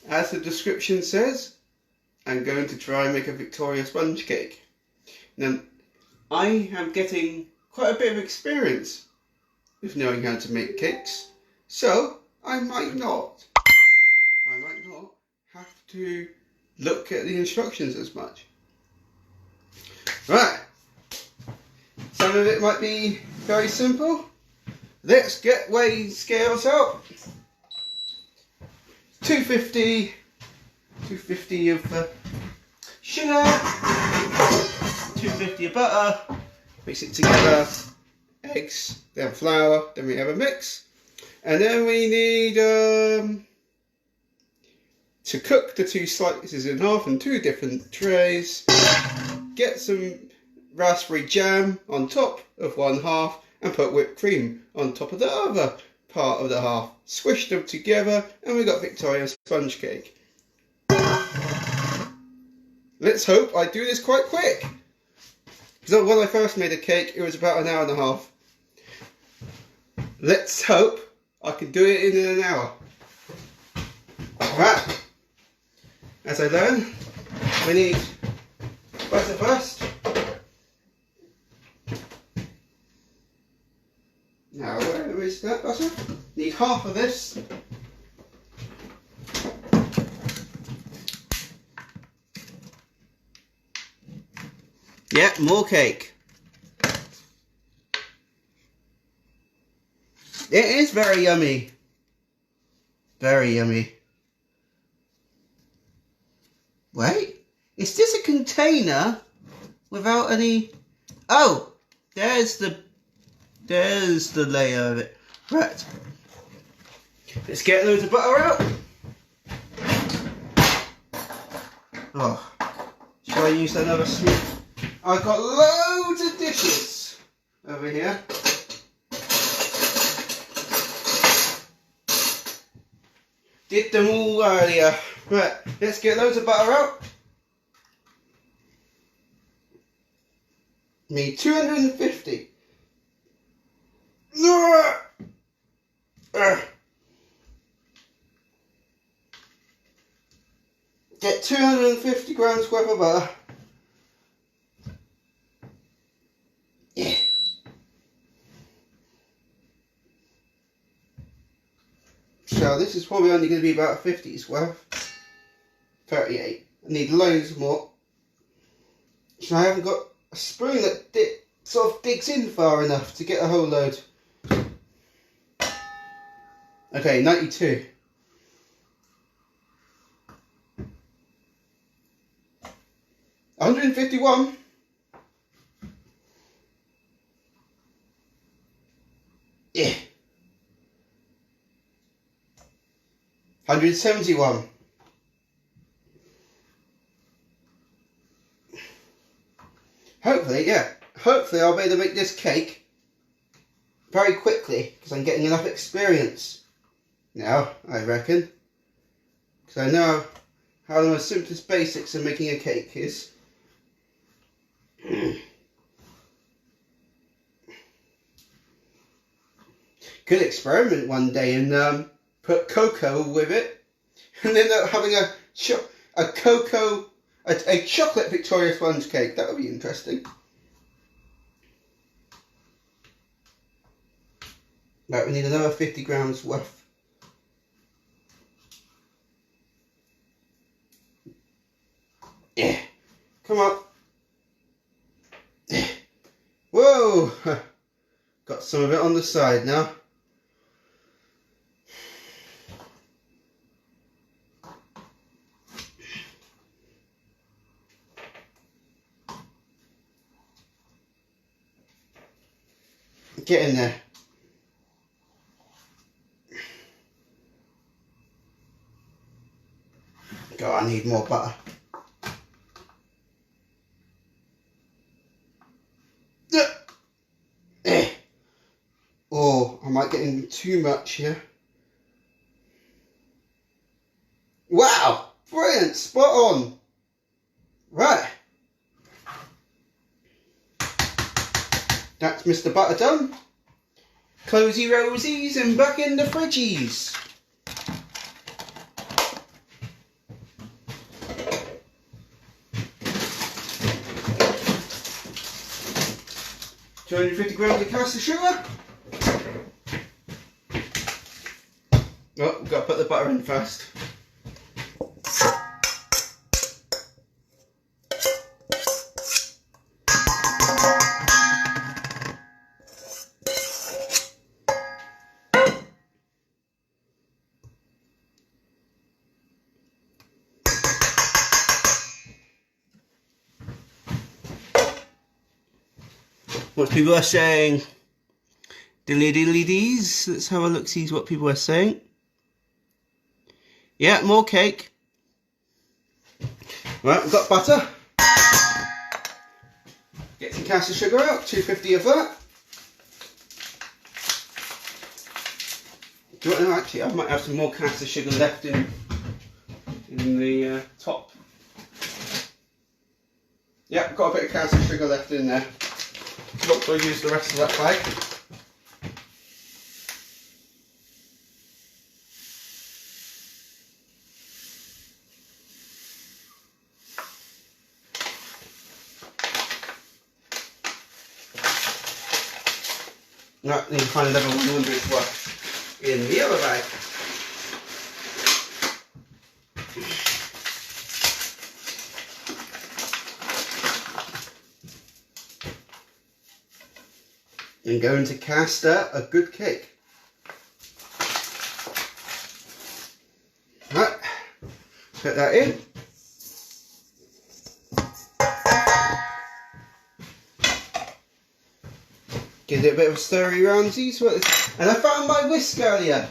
as the description says, I'm going to try and make a Victoria sponge cake. Now, I am getting quite a bit of experience with knowing how to make cakes, so I might not have to look at the instructions as much. Right, some of it might be very simple. Let's get weighing scales out. 250 of sugar, 250 of butter, mix it together, eggs, then flour, then we have a mix, and then we need to cook the 2 slices in half in 2 different trays. Get some raspberry jam on top of one half and put whipped cream on top of the other part of the half. Squish them together and we got Victoria sponge cake. Let's hope I do this quite quick, because when I first made a cake it was about an hour and a half. Let's hope I can do it in an hour. Right, as I learn, we need butter first. Now, where is that butter? Need half of this. Yeah, more cake. It is very yummy. Very yummy. Wait, is this a container without any... Oh, there's the layer of it. Right. Let's get loads of butter out. Oh, shall I use another spoon? I've got loads of dishes over here. Did them all earlier. Right, let's get loads of butter out. Need 250. Get 250 grams worth of butter. Yeah. So this is probably only going to be about 50's worth. 38. I need loads more. So I haven't got a spoon that sort of digs in far enough to get a whole load. Okay, 92. $151. Yeah. 171. Hopefully, yeah. Hopefully I'll be able to make this cake very quickly, because I'm getting enough experience now, I reckon. Because I know how the most simplest basics of making a cake is. Could experiment one day and put cocoa with it, and end up having a chocolate Victoria sponge cake. That would be interesting. Right, we need another 50 grams worth. Yeah, come on. Whoa, got some of it on the side now. Get in there. God, I need more butter. Oh, I might get in too much here. Wow, brilliant, spot on. Right. That's Mr. Butter done. Closey rosies and back in the fridgies. 250 grams of caster sugar. Oh, we've got to put the butter in first. What people are saying, diddly diddly dees. Let's have a look, see what people are saying. Yeah, more cake. Right, we've got butter. Get some caster sugar out, 250 of that. Do you want to actually, I might have some more caster sugar left in the top. Yeah, got a bit of caster sugar left in there. Not to use the rest of that bag. Right, need to find another 100 worth in the other bag. And going to caster a good cake. Right, put that in. Give it a bit of a stirry roundsies. And I found my whisk earlier.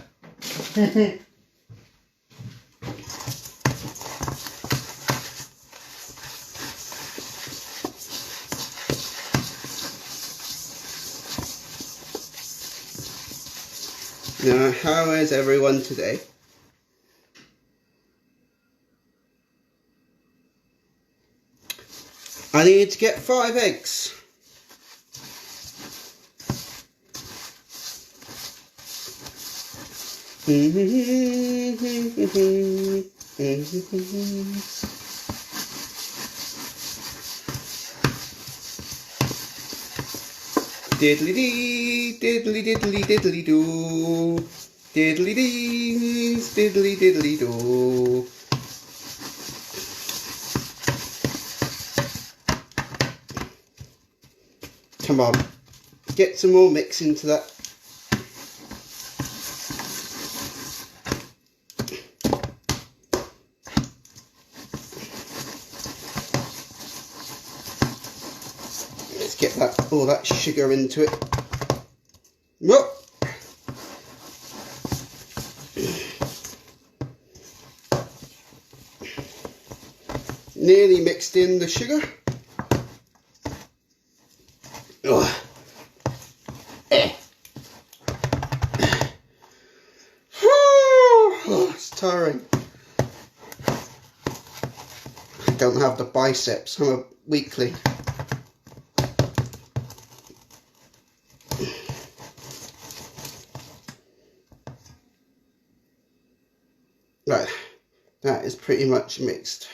Now, how is everyone today? I need to get 5 eggs. Diddly dee, diddly diddly diddly doo, diddly dee, diddly diddly doo. Come on, get some more mix into that. Let's get that all that sugar into it. Whoop. Nearly mixed in the sugar. Oh. Oh, it's tiring. I don't have the biceps, I'm a weakling. Right, that is pretty much mixed.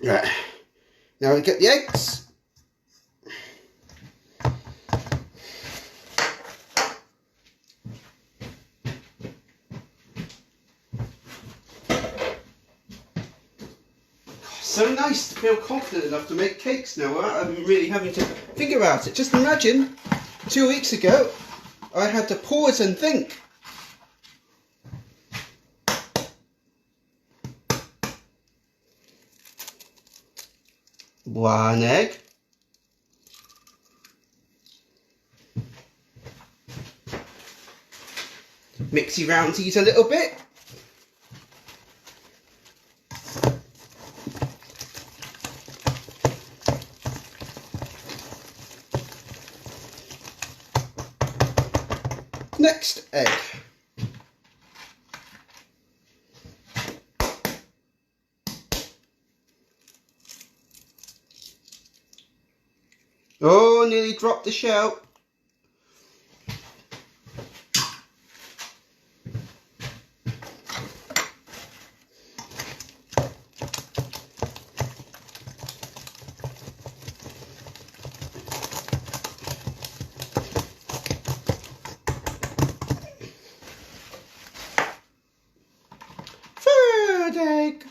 Right, now we get the eggs. So nice to feel confident enough to make cakes now without really having to think about it. Just imagine, 2 weeks ago, I had to pause and think. One egg. Mixy roundsies a little bit. Next egg. Oh, nearly dropped the shell. scrambled egg.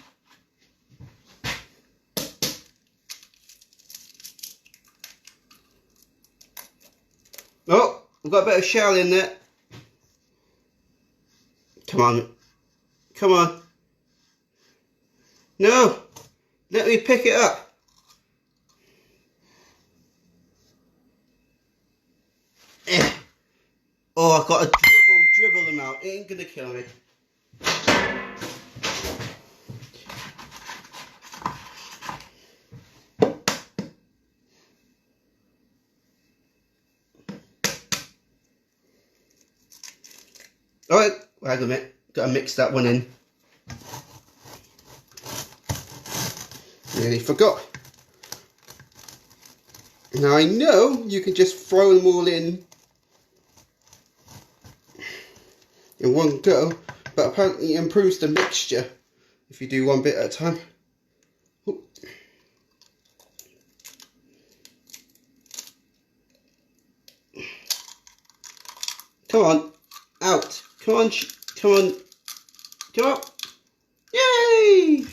Oh, we've got a bit of shell in there. Come on. Come on. No. Let me pick it up. Oh, I've got to dribble them out. It ain't gonna kill me. Alright, hang on a minute. Gotta mix that one in. Nearly forgot. Now I know you can just throw them all in one go, but apparently it improves the mixture if you do one bit at a time. Ooh. Come on, out. Come on, come on, come on. Yay!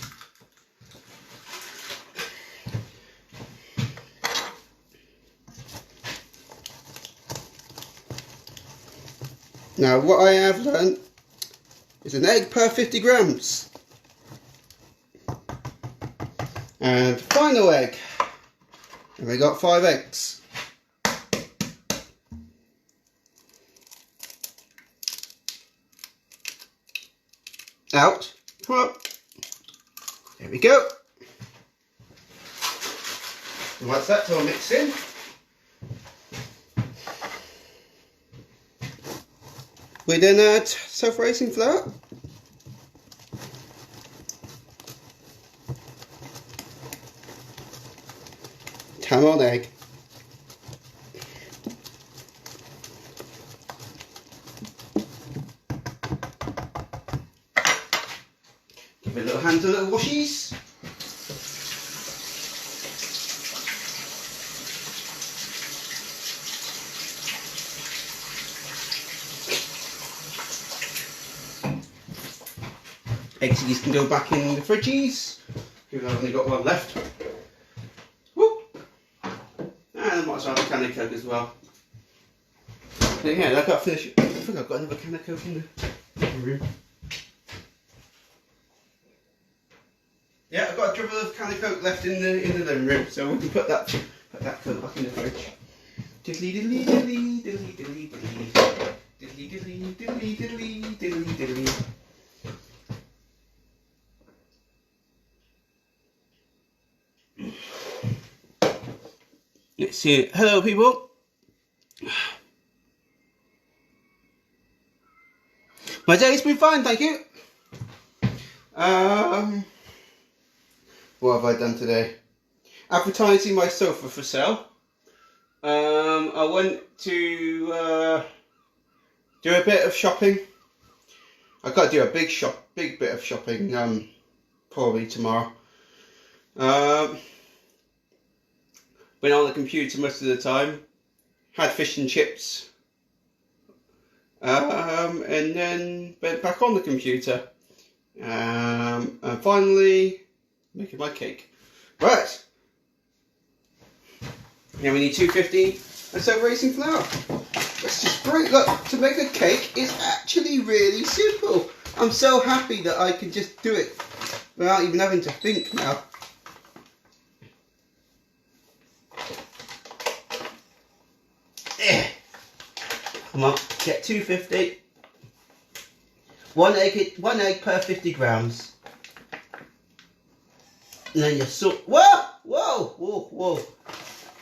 Now what I have learned is an egg per 50 grams. And final egg. And we got 5 eggs. Out. Come on. There we go. And once that's all mixed in, we then add self-raising flour. Come on, egg. Give it a little hand to little washies. Eggs can go back in the fridgies. We've only got one left. Woo! And I might as well have a can of Coke as well. But yeah, I've got to finish. I think I've got another can of Coke in the room. Yeah, I've got a dribble of can of Coke left in the living room, so we can put that Coke back in the fridge. Diddly diddly diddly diddly diddly diddly diddly diddly diddly diddly diddly diddly. Let's see it. Hello, people. My day's been fine, thank you. What have I done today? Advertising my sofa for sale. I went to do a bit of shopping. I've got to do a big bit of shopping. Probably tomorrow. Been on the computer most of the time. Had fish and chips. And then went back on the computer. And finally making my cake. Right. Now we need 250 and self-raising flour. That's just great. Look, to make a cake is actually really simple. I'm so happy that I can just do it without even having to think now. Come on, get 250. One egg per 50 grams. And then your salt. Whoa! Whoa! Whoa! Whoa!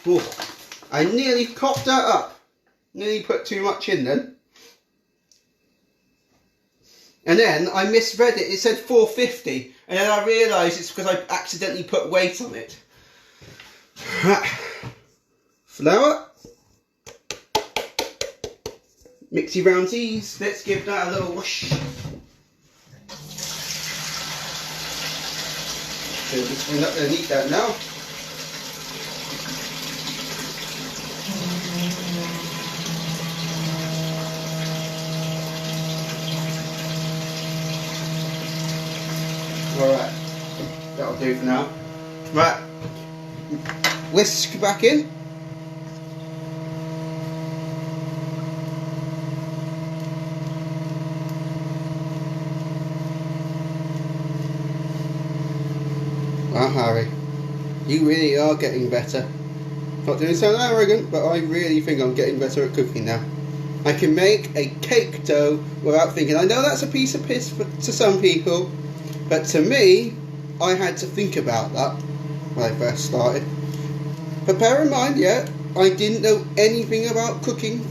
Whoa! I nearly copped that up. Nearly put too much in then. And then I misread it. It said 450. And then I realised it's because I accidentally put weight on it. Flour. Mixy roundsies. Let's give that a little wash. So we're not going to need that now. Alright, that'll do for now. Right, whisk back in. Wow, Harry, you really are getting better. Not doing so arrogant, but I really think I'm getting better at cooking now. I can make a cake dough without thinking. I know that's a piece of piss to some people, but to me, I had to think about that when I first started. But bear in mind, yeah, I didn't know anything about cooking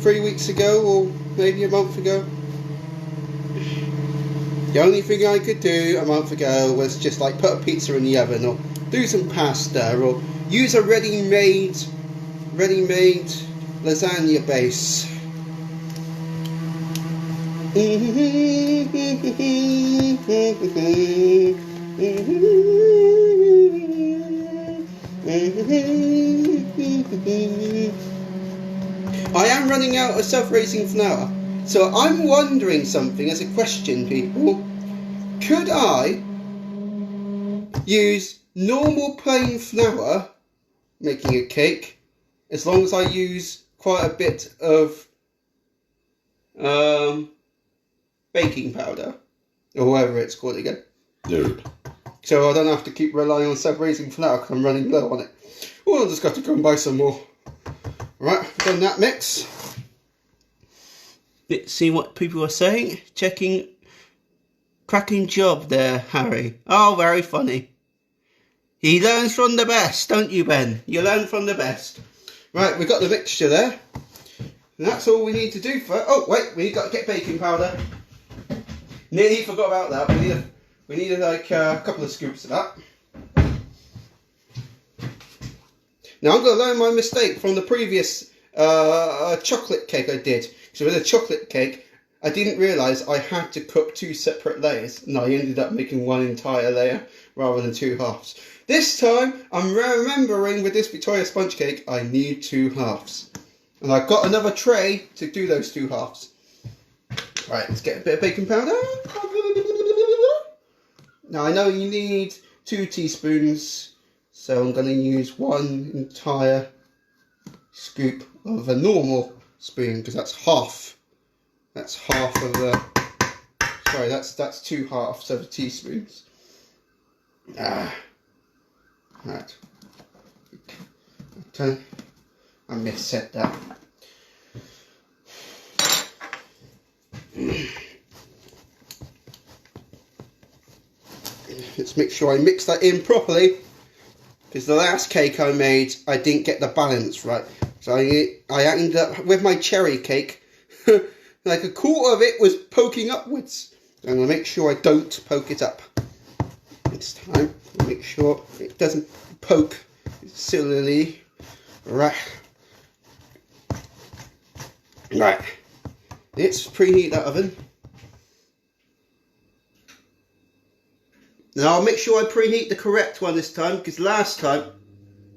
3 weeks ago or maybe a month ago. The only thing I could do a month ago was just like put a pizza in the oven or do some pasta or use a ready-made lasagna base. I am running out of self-raising flour, so I'm wondering something as a question, people. Could I use normal plain flour making a cake as long as I use quite a bit of baking powder or whatever it's called again? Dude. So I don't have to keep relying on self-raising flour because I'm running low on it. Or I'll just got to go and buy some more. Right, done that mix. Let's see what people are saying. Checking. Cracking job there, Harry. Oh, very funny. He learns from the best, don't you, Ben? You learn from the best. Right, we've got the mixture there. And that's all we need to do for... Oh, wait, we've got to get baking powder. Nearly forgot about that. We need like a couple of scoops of that. Now I'm going to learn my mistake from the previous chocolate cake I did. So with a chocolate cake, I didn't realise I had to cook 2 separate layers. And I ended up making 1 entire layer rather than 2 halves. This time, I'm remembering with this Victoria sponge cake, I need 2 halves. And I've got another tray to do those 2 halves. Right, let's get a bit of baking powder. Now I know you need 2 teaspoons, so I'm going to use 1 entire scoop of a normal spoon because that's half. That's half of the. Sorry, that's 2 halves of teaspoons. Right. Okay. I misset that. Let's make sure I mix that in properly, because the last cake I made, I didn't get the balance right. So I ended up with my cherry cake, like a quarter of it was poking upwards. So I'm going to make sure I don't poke it up this time. Make sure it doesn't poke sillily. Right. Let's preheat that oven. Now I'll make sure I preheat the correct one this time, because last time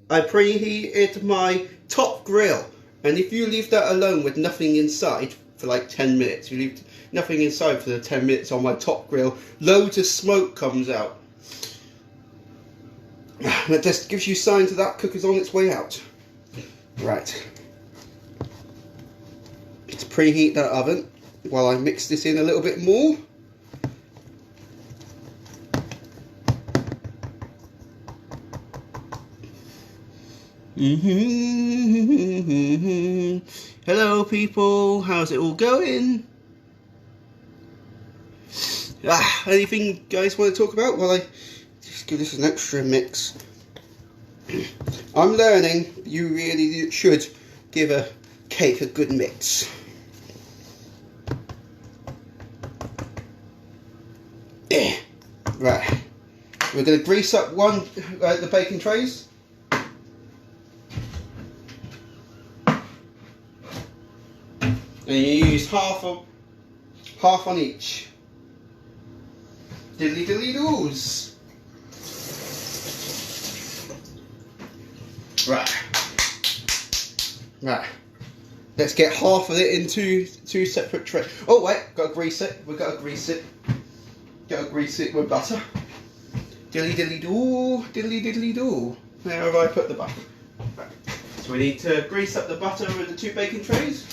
I preheated my top grill, and if you leave that alone with nothing inside for like 10 minutes, you leave nothing inside for the 10 minutes on my top grill, loads of smoke comes out. That just gives you signs that cooker's on its way out. Right. Let's preheat that oven while I mix this in a little bit more. Hello people, how's it all going? Anything you guys want to talk about while I just give this an extra mix? I'm learning you really should give a cake a good mix. Right, we're going to grease up the baking trays. And you use half on each. Diddly diddly doos. Right. Let's get half of it into 2 separate trays. Oh wait, gotta grease it. We've got to grease it. Gotta grease it with butter. Diddly diddly do, diddly diddly do. Where have I put the butter? Right. So we need to grease up the butter with the 2 baking trays.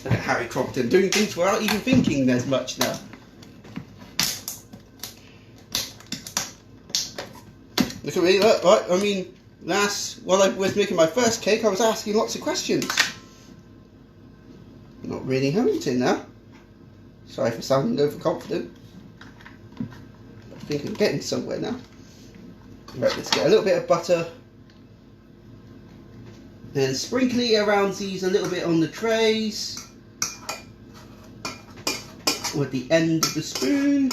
Look at Harry Crompton doing things without even thinking there's much now. Look at me, look, right, I mean, while I was making my first cake, I was asking lots of questions. I'm not really having to now. Sorry for sounding overconfident. I think I'm getting somewhere now. Right, let's get a little bit of butter. And sprinkly around these a little bit on the trays. With the end of the spoon.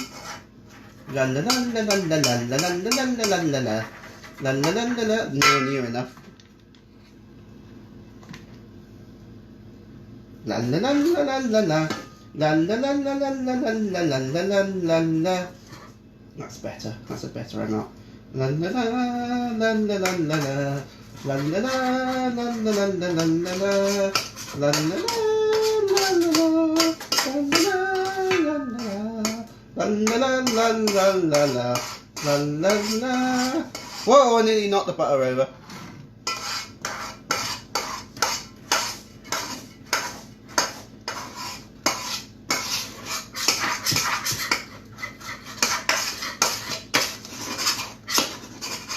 La la la la la la la la la la la la la. La la la la la. No, near enough. La la la la la la la. La la la la la la la la la la la la. That's better. That's a better amount. La la la la la la la la. La la la la la la la la la. La la la la la la. La la la la la la la. La la la. Whoa, I nearly knocked the butter over.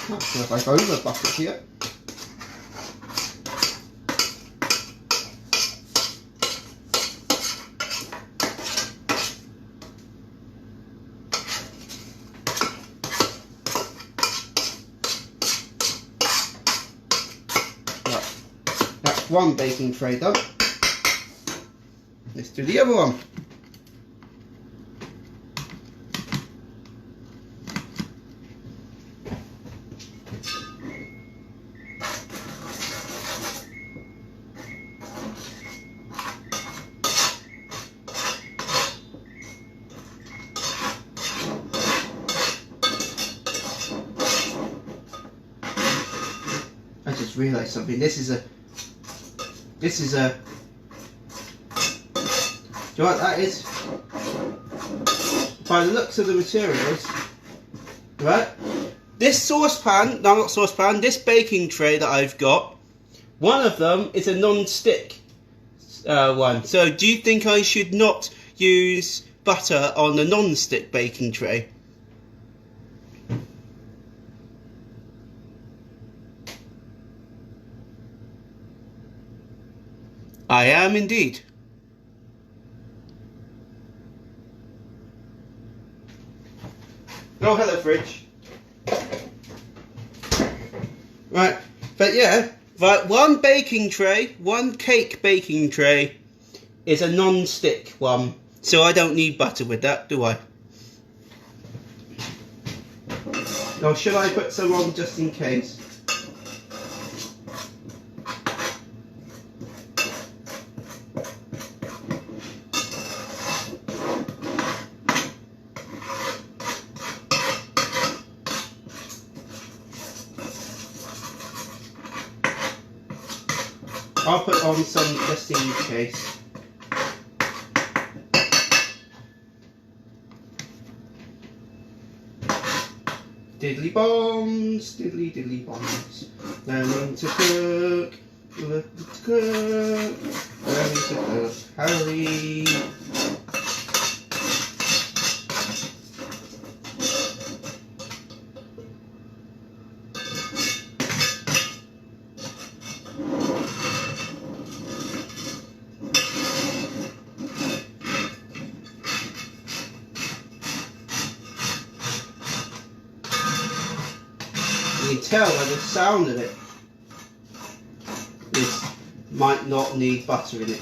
I feel like over bucket here. That's one baking tray done. Let's do the other one. I just realised something. This is a. Do you know what that is? By the looks of the materials, right? This saucepan, no, not saucepan, this baking tray that I've got, one of them is a non-stick one. So do you think I should not use butter on the non-stick baking tray? I am indeed. Oh, hello, fridge. Right, but yeah, right, one baking tray, one cake baking tray is a non-stick one, so I don't need butter with that, do I? Or should I put some on just in case? I'll put on some just in case. Diddly bombs, diddly diddly bombs. Learning to cook, learning to cook, learning to cook. Hurry. You can tell by the sound of it, this might not need butter in it.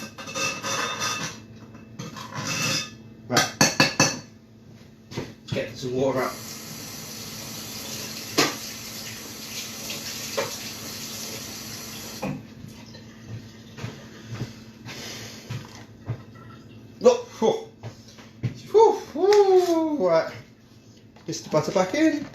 Right, let's get some water out. Look, right, just the butter back in.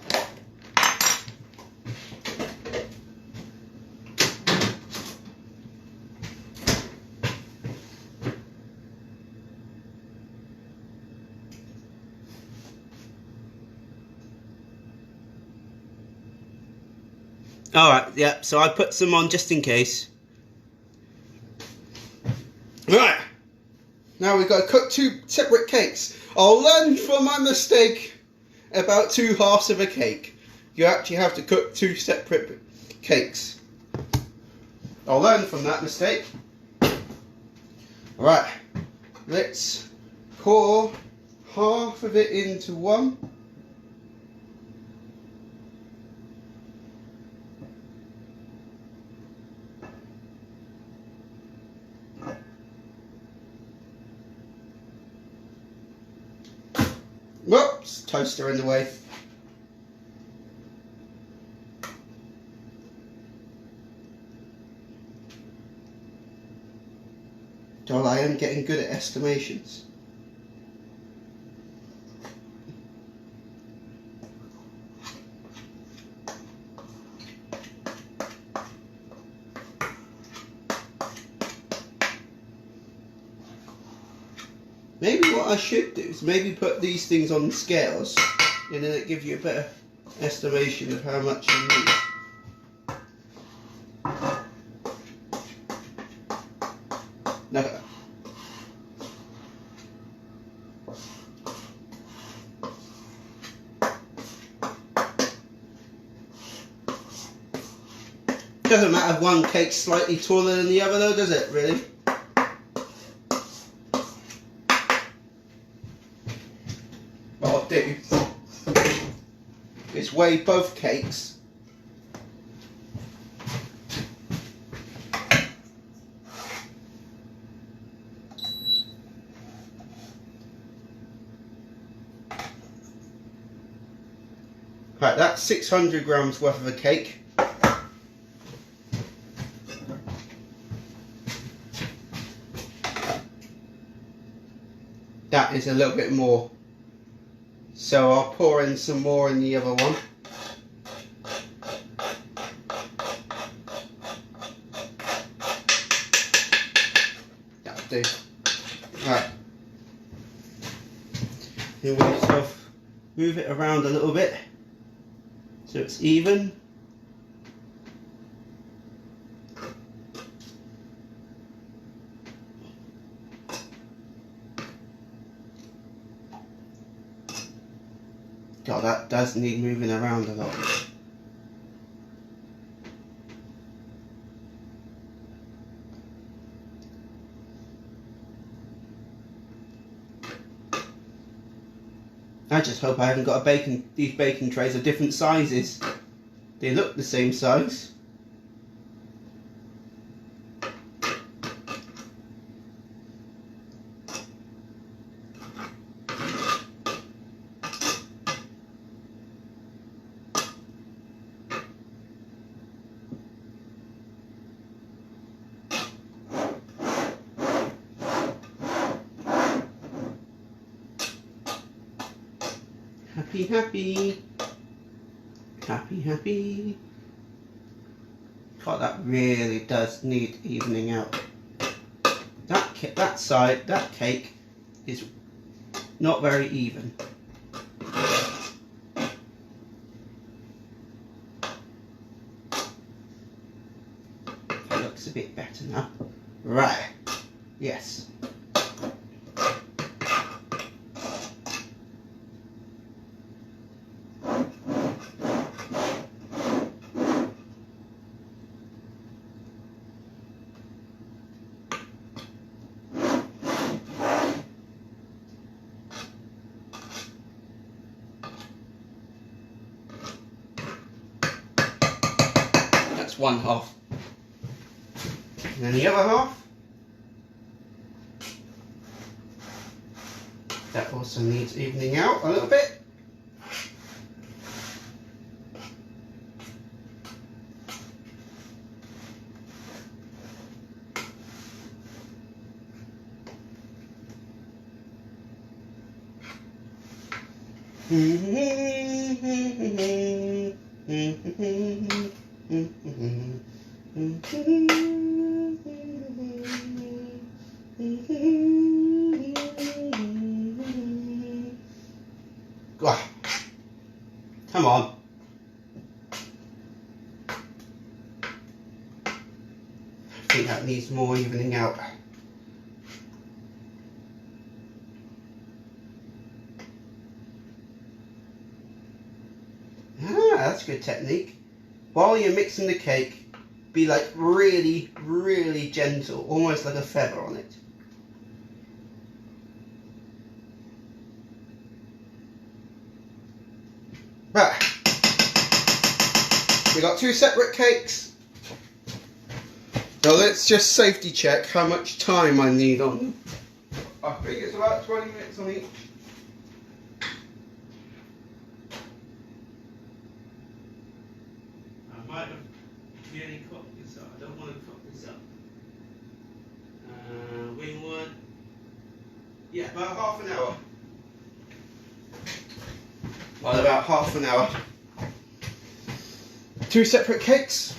Alright, yeah, so I put some on just in case. Right, now we've got to cook 2 separate cakes. I'll learn from my mistake about 2 halves of a cake. You actually have to cook 2 separate cakes. I'll learn from that mistake. Right, let's pour half of it into one. Whoops, toaster in the way. Well, I am getting good at estimations. Maybe what I should do is maybe put these things on scales, and then it gives you a better estimation of how much you need. No. Doesn't matter if one cake's slightly taller than the other though, does it, really? What I'll do is weigh both cakes. Right, that's 600 grams worth of a cake. That is a little bit more. So I'll pour in some more in the other one. That'll do. Right. Then we sort of move it around a little bit so it's even. God, that does need moving around a lot. I just hope I haven't got these baking trays of different sizes. They look the same size. Happy, happy. Happy, happy. God, that really does need evening out. That side, that cake is not very even. That looks a bit better now. Right. Yes. That's one half. And then the other half. That also needs evening out a little bit. Come on. needs more evening out. Ah, that's a good technique. While you're mixing the cake, be like really, really gentle, almost like a feather on it. Right, we got 2 separate cakes. Now let's just safety check how much time I need on them. I think it's about 20 minutes on each. I might have nearly cooked this up. I don't want to cook this up. Wing one. Yeah, about half an hour. Well, about half an hour. 2 separate cakes.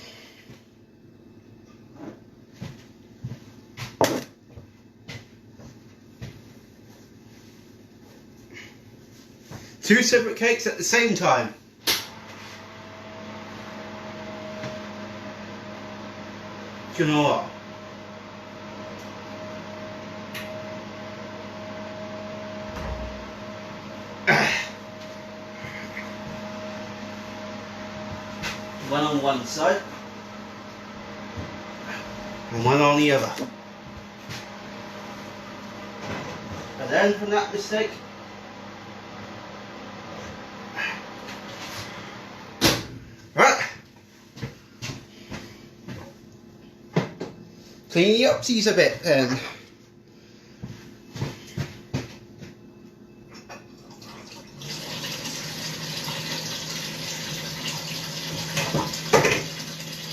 Two separate cakes at the same time. Do you know what? One on one side and one on the other. And then from that mistake, right, clean the upsies a bit then.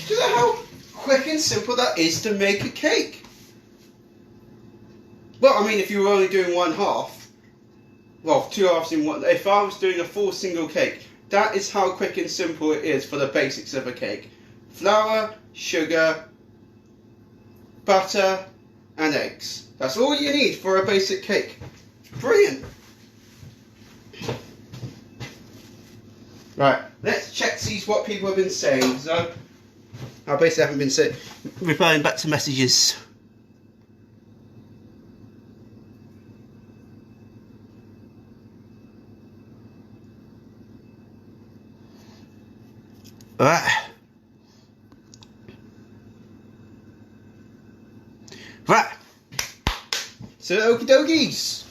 Do you know how quick and simple that is to make a cake? Well, I mean, if you were only doing one half, well, 2 halves in one, if I was doing a full single cake, that is how quick and simple it is for the basics of a cake. Flour, sugar, butter, and eggs. That's all you need for a basic cake. Brilliant. Right, let's check, see what people have been saying. So, I basically haven't been replying back to messages. Right. Right. So, okie dokies.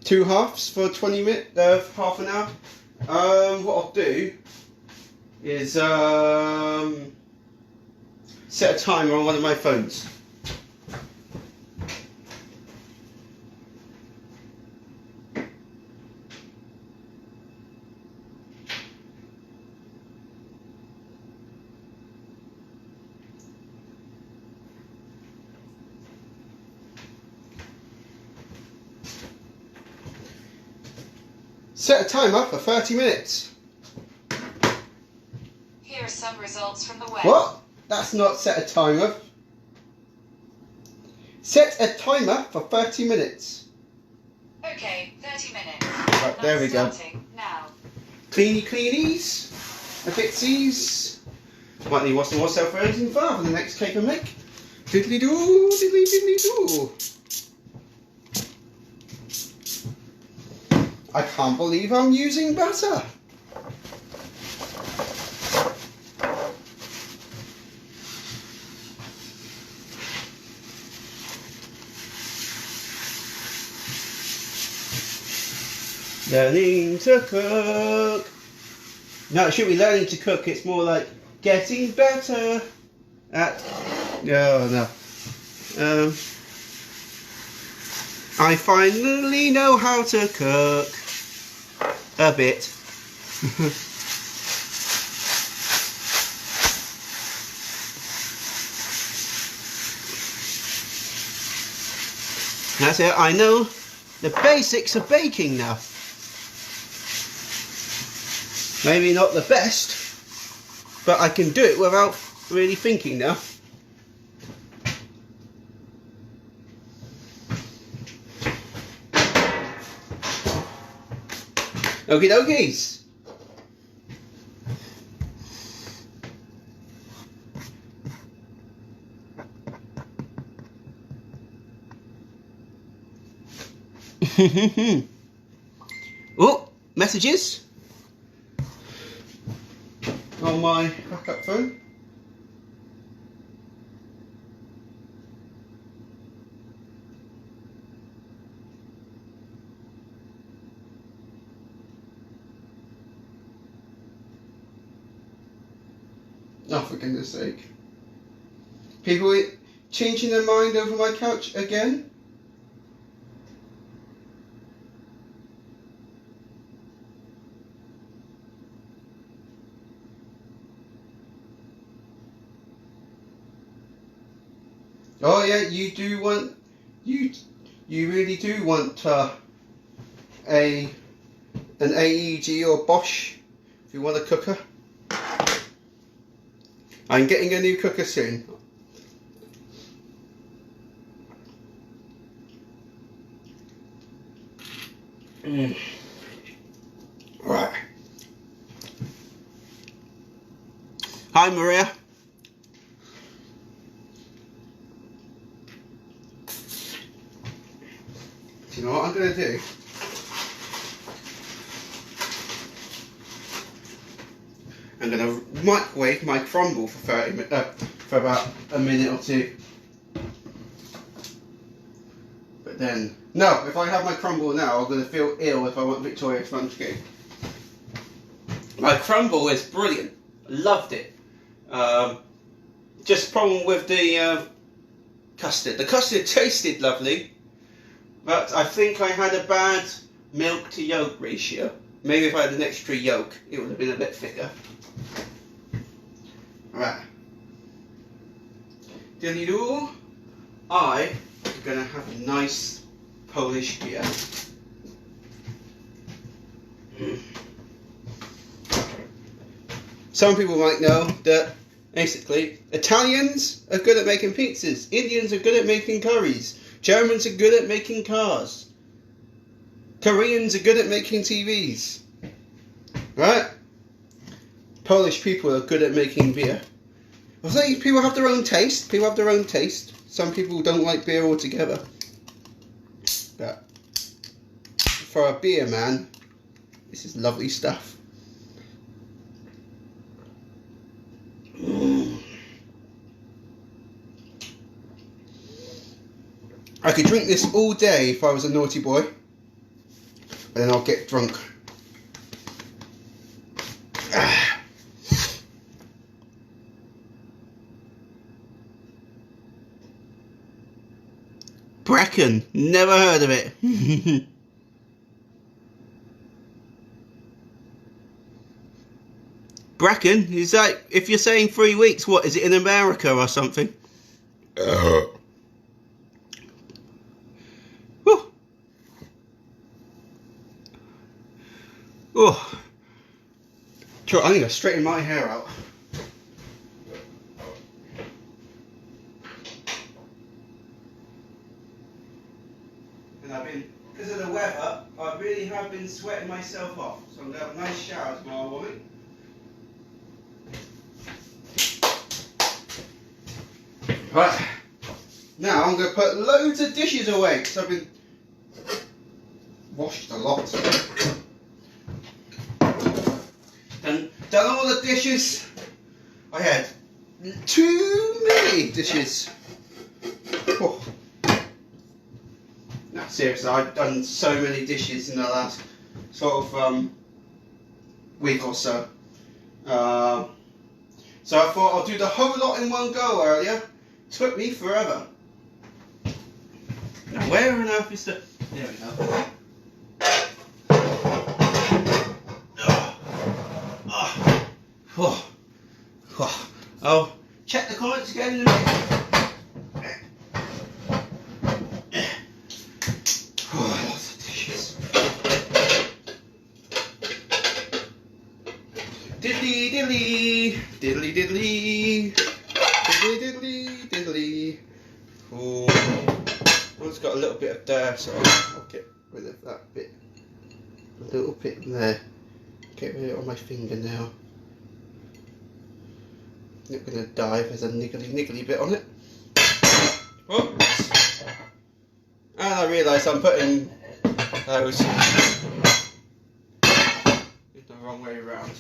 Two halves for 20 minutes, half an hour. What I'll do is set a timer on one of my phones. Set a timer for 30 minutes. Here are some results from the web. What? That's not set a timer. Set a timer for 30 minutes. Okay, 30 minutes. Right, there we go. Now. Cleany cleanies. A bitsies. Might need what's myself raising far for the next cake I make. Diddly doo, diddly diddly doo. I can't believe I'm using butter. Learning to cook. No, it shouldn't be learning to cook. It's more like getting better at... No. I finally know how to cook. A bit. That's it. I know the basics of baking now. Maybe not the best, but I can do it without really thinking now. Okie dokies. Oh, messages on my backup phone. Oh, for goodness sake. People changing their mind over my couch again? Oh yeah, you do want, you really do want an AEG or Bosch if you want a cooker. I'm getting a new cooker soon. Right. Hi Maria. Do you know what I'm going to do? I'm going to microwave my crumble for for about a minute or two. But then, no, if I have my crumble now, I'm going to feel ill if I want Victoria Spongecake. My crumble is brilliant. Loved it. Just problem with the custard. The custard tasted lovely, but I think I had a bad milk to yolk ratio. Maybe if I had an extra yolk, it would have been a bit thicker. Right. Dilly-doo. I am going to have a nice Polish beer. Some people might know that basically Italians are good at making pizzas, Indians are good at making curries, Germans are good at making cars, Koreans are good at making TVs, right? Polish people are good at making beer. I think people have their own taste. People have their own taste. Some people don't like beer altogether. But for a beer man, this is lovely stuff. I could drink this all day if I was a naughty boy, but then I'll get drunk. Bracken, never heard of it. Bracken, is that, if you're saying 3 weeks, what, is it in America or something? Whew. Oh. Sure, I'm going to straighten my hair out. And I've been, because of the weather, I really have been sweating myself off. So I'm going to have a nice shower tomorrow morning. Right, now I'm going to put loads of dishes away because I've been washed a lot. Done all the dishes. I had too many dishes. Oh. No, seriously, I've done so many dishes in the last sort of week or so. So I thought I'll do the whole lot in one go earlier. Took me forever. Now where on earth is the... There we go. I'll check the comments again in a minute. Lots of dishes. Diddly diddly, diddly diddly, diddly diddly diddly. Oh, one's got a little bit of dirt, so I'll get rid of that bit. A little bit there. Get rid of it on my finger now. Not going to die if there's a niggly bit on it. Oops. And I realise I'm putting those. The wrong way around.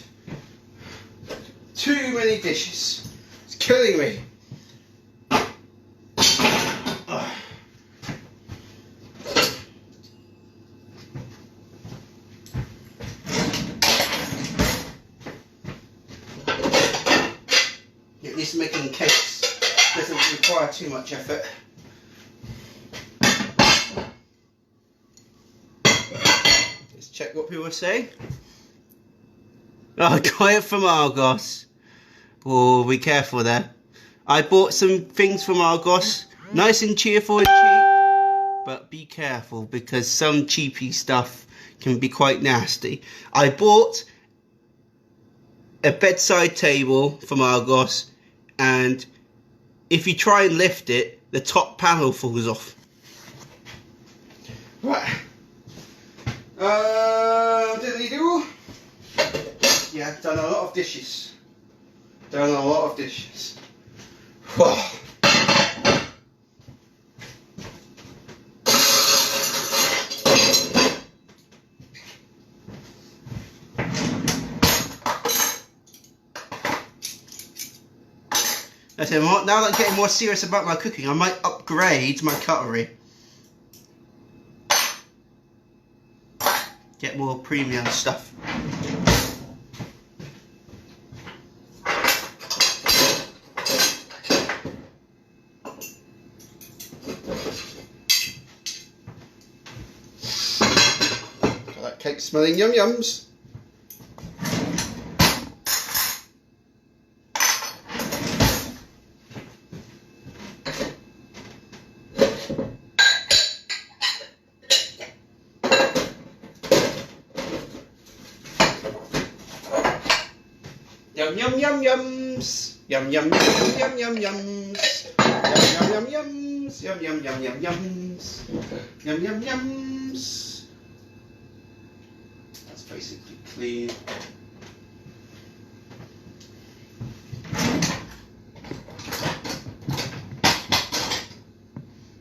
Too many dishes. It's killing me. At least making cakes doesn't require too much effort. Let's check what people say. Oh, I got it from Argos. Oh, be careful there. I bought some things from Argos. Nice and cheerful and cheap. But be careful because some cheapy stuff can be quite nasty. I bought a bedside table from Argos. And if you try and lift it, the top panel falls off. Right. Diddly-do. Yeah, done a lot of dishes. Done a lot of dishes. Whoa. I said, now that I'm getting more serious about my cooking, I might upgrade my cutlery. Get more premium stuff. Got that cake smelling yum yums. Yum yum yum yums. Yum yum yum yum yum yums. Yum yum yum yums. Yum yum yum yum yums. Yum yum yums. That's basically clean.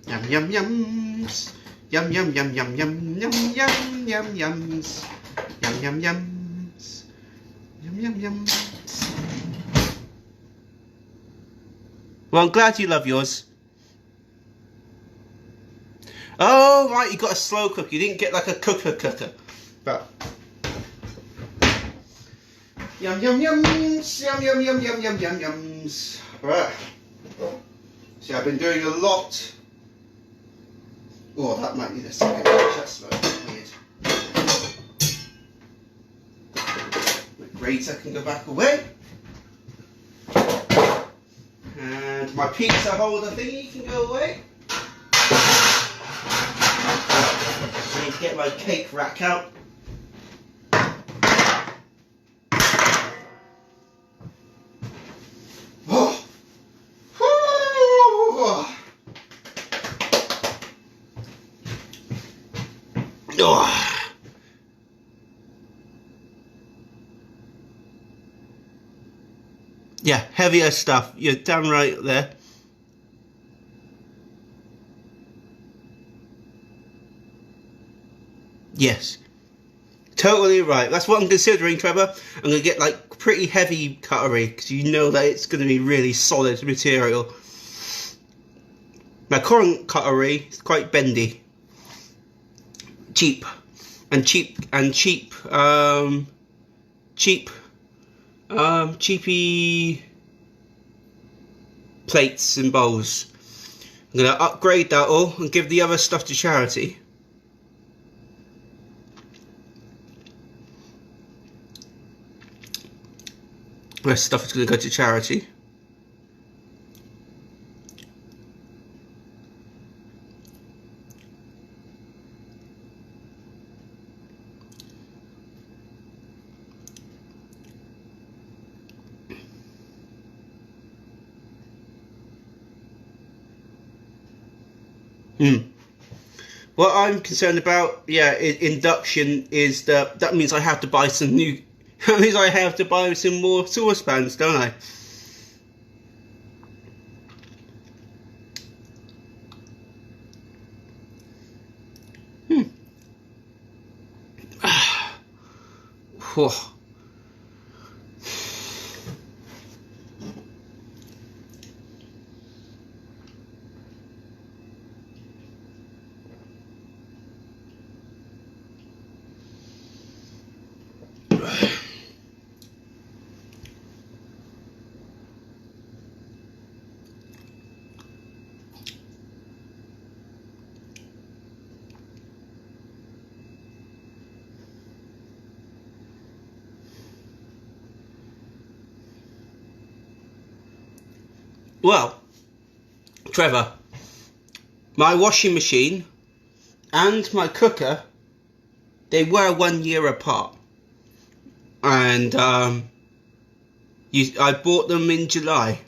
Yum yum yums. Yum yum yum yum yum yum yum yum yums. Yum yum yums. Yum yum yums. Well, I'm glad you love yours. Oh, right, you got a slow cook. You didn't get like a cooker. But yum yum yums, yum yum yum yum yum yum yums. Right. See, I've been doing a lot. Oh, that might need a second. That smells weird. My grater can go back away. And my pizza holder thingy can go away. I need to get my cake rack out. Oh. Oh. Yeah, heavier stuff. You're damn right there. Yes. Totally right. That's what I'm considering, Trevor. I'm going to get like pretty heavy cutlery because you know that it's going to be really solid material. My current cutlery is quite bendy. Cheapy plates and bowls. I'm going to upgrade that all and give the other stuff to charity. The rest of the stuff is going to go to charity. What I'm concerned about, induction is that means I have to buy some new. That means I have to buy some more saucepans, don't I? Whew. Well, Trevor, my washing machine and my cooker, they were 1 year apart. And I bought them in July.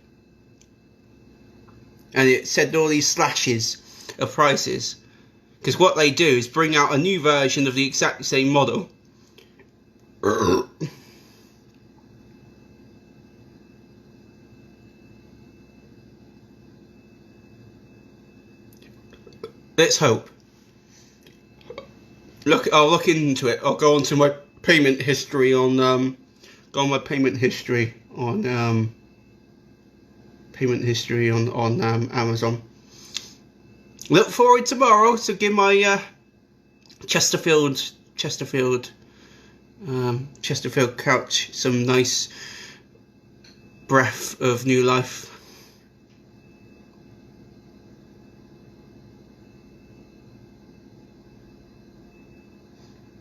And it said all these slashes of prices. Because what they do is bring out a new version of the exact same model. Let's hope. I'll look into it. I'll go onto my payment history on Amazon. Look forward tomorrow to give my Chesterfield couch some nice breath of new life.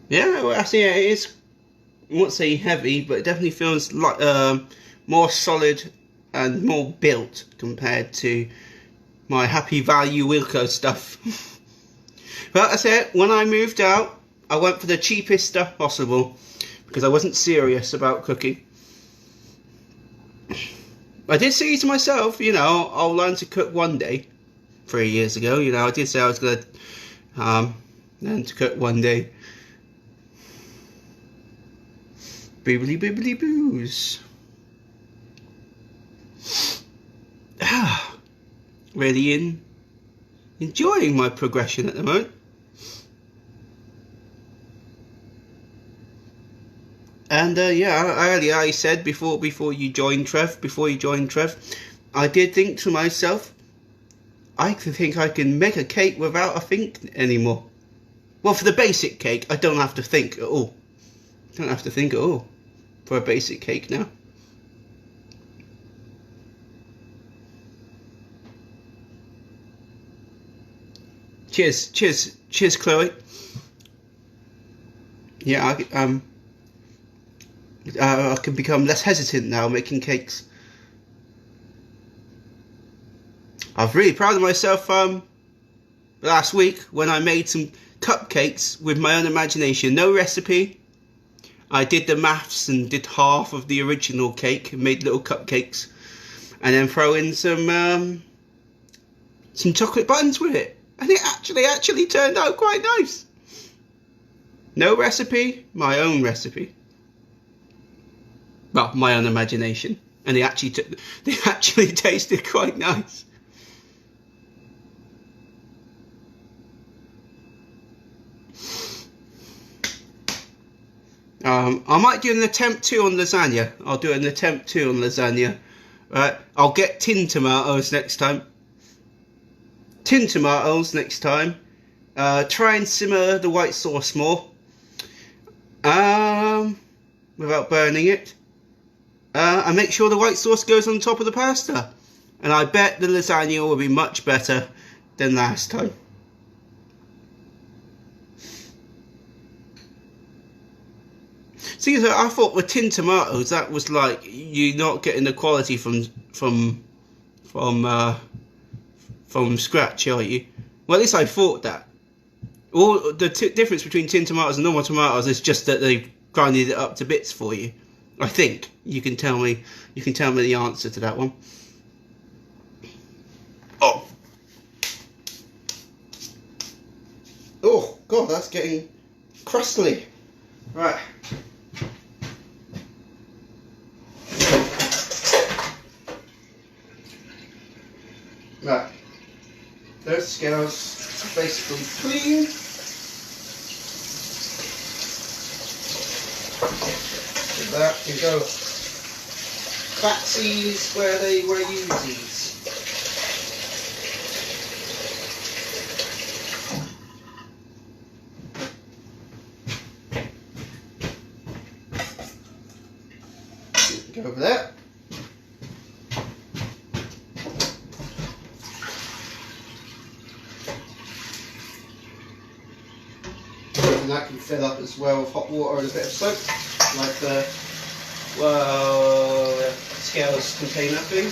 Yeah, well, I see it is, I won't say heavy, but it definitely feels like more solid and more built compared to my Happy Value Wilco stuff. But that's it. When I moved out, I went for the cheapest stuff possible because I wasn't serious about cooking. I did say to myself, you know, I'll learn to cook one day. 3 years ago, you know, I did say I was going to learn to cook one day. Bibbly bibbly boos. Really enjoying my progression at the moment. And yeah, earlier I said before you joined Trev, I did think to myself, I think I can make a cake without a think anymore. Well, for the basic cake, I don't have to think at all. Don't have to think at all for a basic cake now. Cheers, Chloe. Yeah, I can become less hesitant now making cakes. I was really proud of myself last week when I made some cupcakes with my own imagination. No recipe. I did the maths and did half of the original cake and made little cupcakes, and then throw in some chocolate buttons with it, and it actually turned out quite nice. No recipe, my own recipe. Well, my own imagination, and they actually tasted quite nice. I might do an attempt 2 on lasagna. I'll do an attempt 2 on lasagna. Right, I'll get tin tomatoes next time. Try and simmer the white sauce more. Without burning it. And make sure the white sauce goes on top of the pasta. And I bet the lasagna will be much better than last time. See, so I thought with tin tomatoes that was like you're not getting the quality from scratch, are you? Well, at least I thought that. All the difference between tin tomatoes and normal tomatoes is just that they've grinded it up to bits for you. I think you can tell me the answer to that one. Oh God, that's getting crustly. Right. Right. Those scales are basically clean. that and go backsies where they were usies. Go over there. And that can fill up as well with hot water and a bit of soap, like the scales container thing.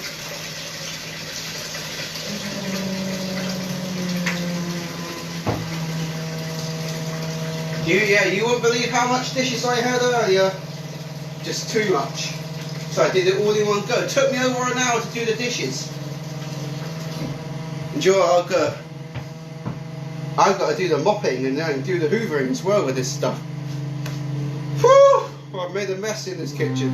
You won't believe how much dishes I had earlier. Just too much. So I did it all in one go. It took me over an hour to do the dishes. And you know what, I've got to do the mopping and then do the hoovering as well with this stuff. Whew! Well, I've made a mess in this kitchen.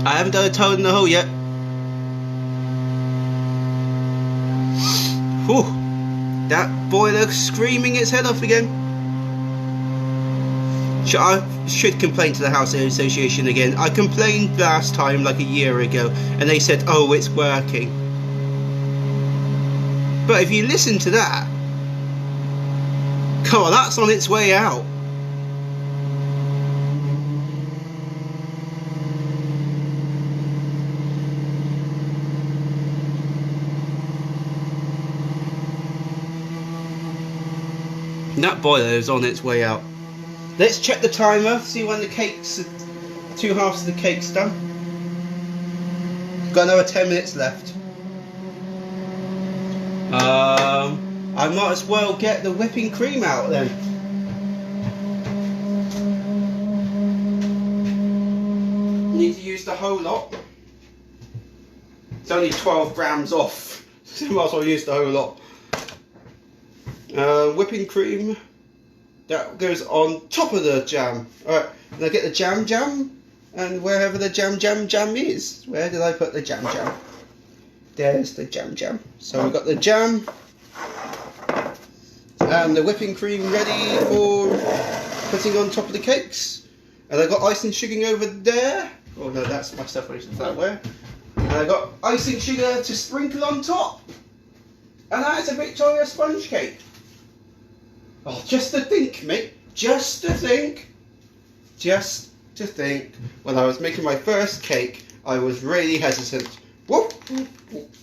I haven't done a toe in the hole yet. Whew! That boiler's screaming its head off again. I should complain to the Housing Association again. I complained last time, like a year ago, and they said, oh, it's working. But if you listen to that, come on, that's on its way out. That boiler is on its way out. Let's check the timer, see when the cake's, 2 halves of the cake's done. Got another 10 minutes left. I might as well get the whipping cream out then. Need to use the whole lot. It's only 12 grams off, so might as well use the whole lot. Whipping cream. That goes on top of the jam. Alright, now get the jam, and wherever the jam is. Where did I put the jam? There's the jam. So we've got the jam and the whipping cream ready for putting on top of the cakes. And I got icing sugar over there. Oh no, that's my separation flatware. And I got icing sugar to sprinkle on top. And that is a Victoria sponge cake. Oh, just to think, mate. Just to think. When I was making my first cake, I was really hesitant. Whoop, whoop, whoop.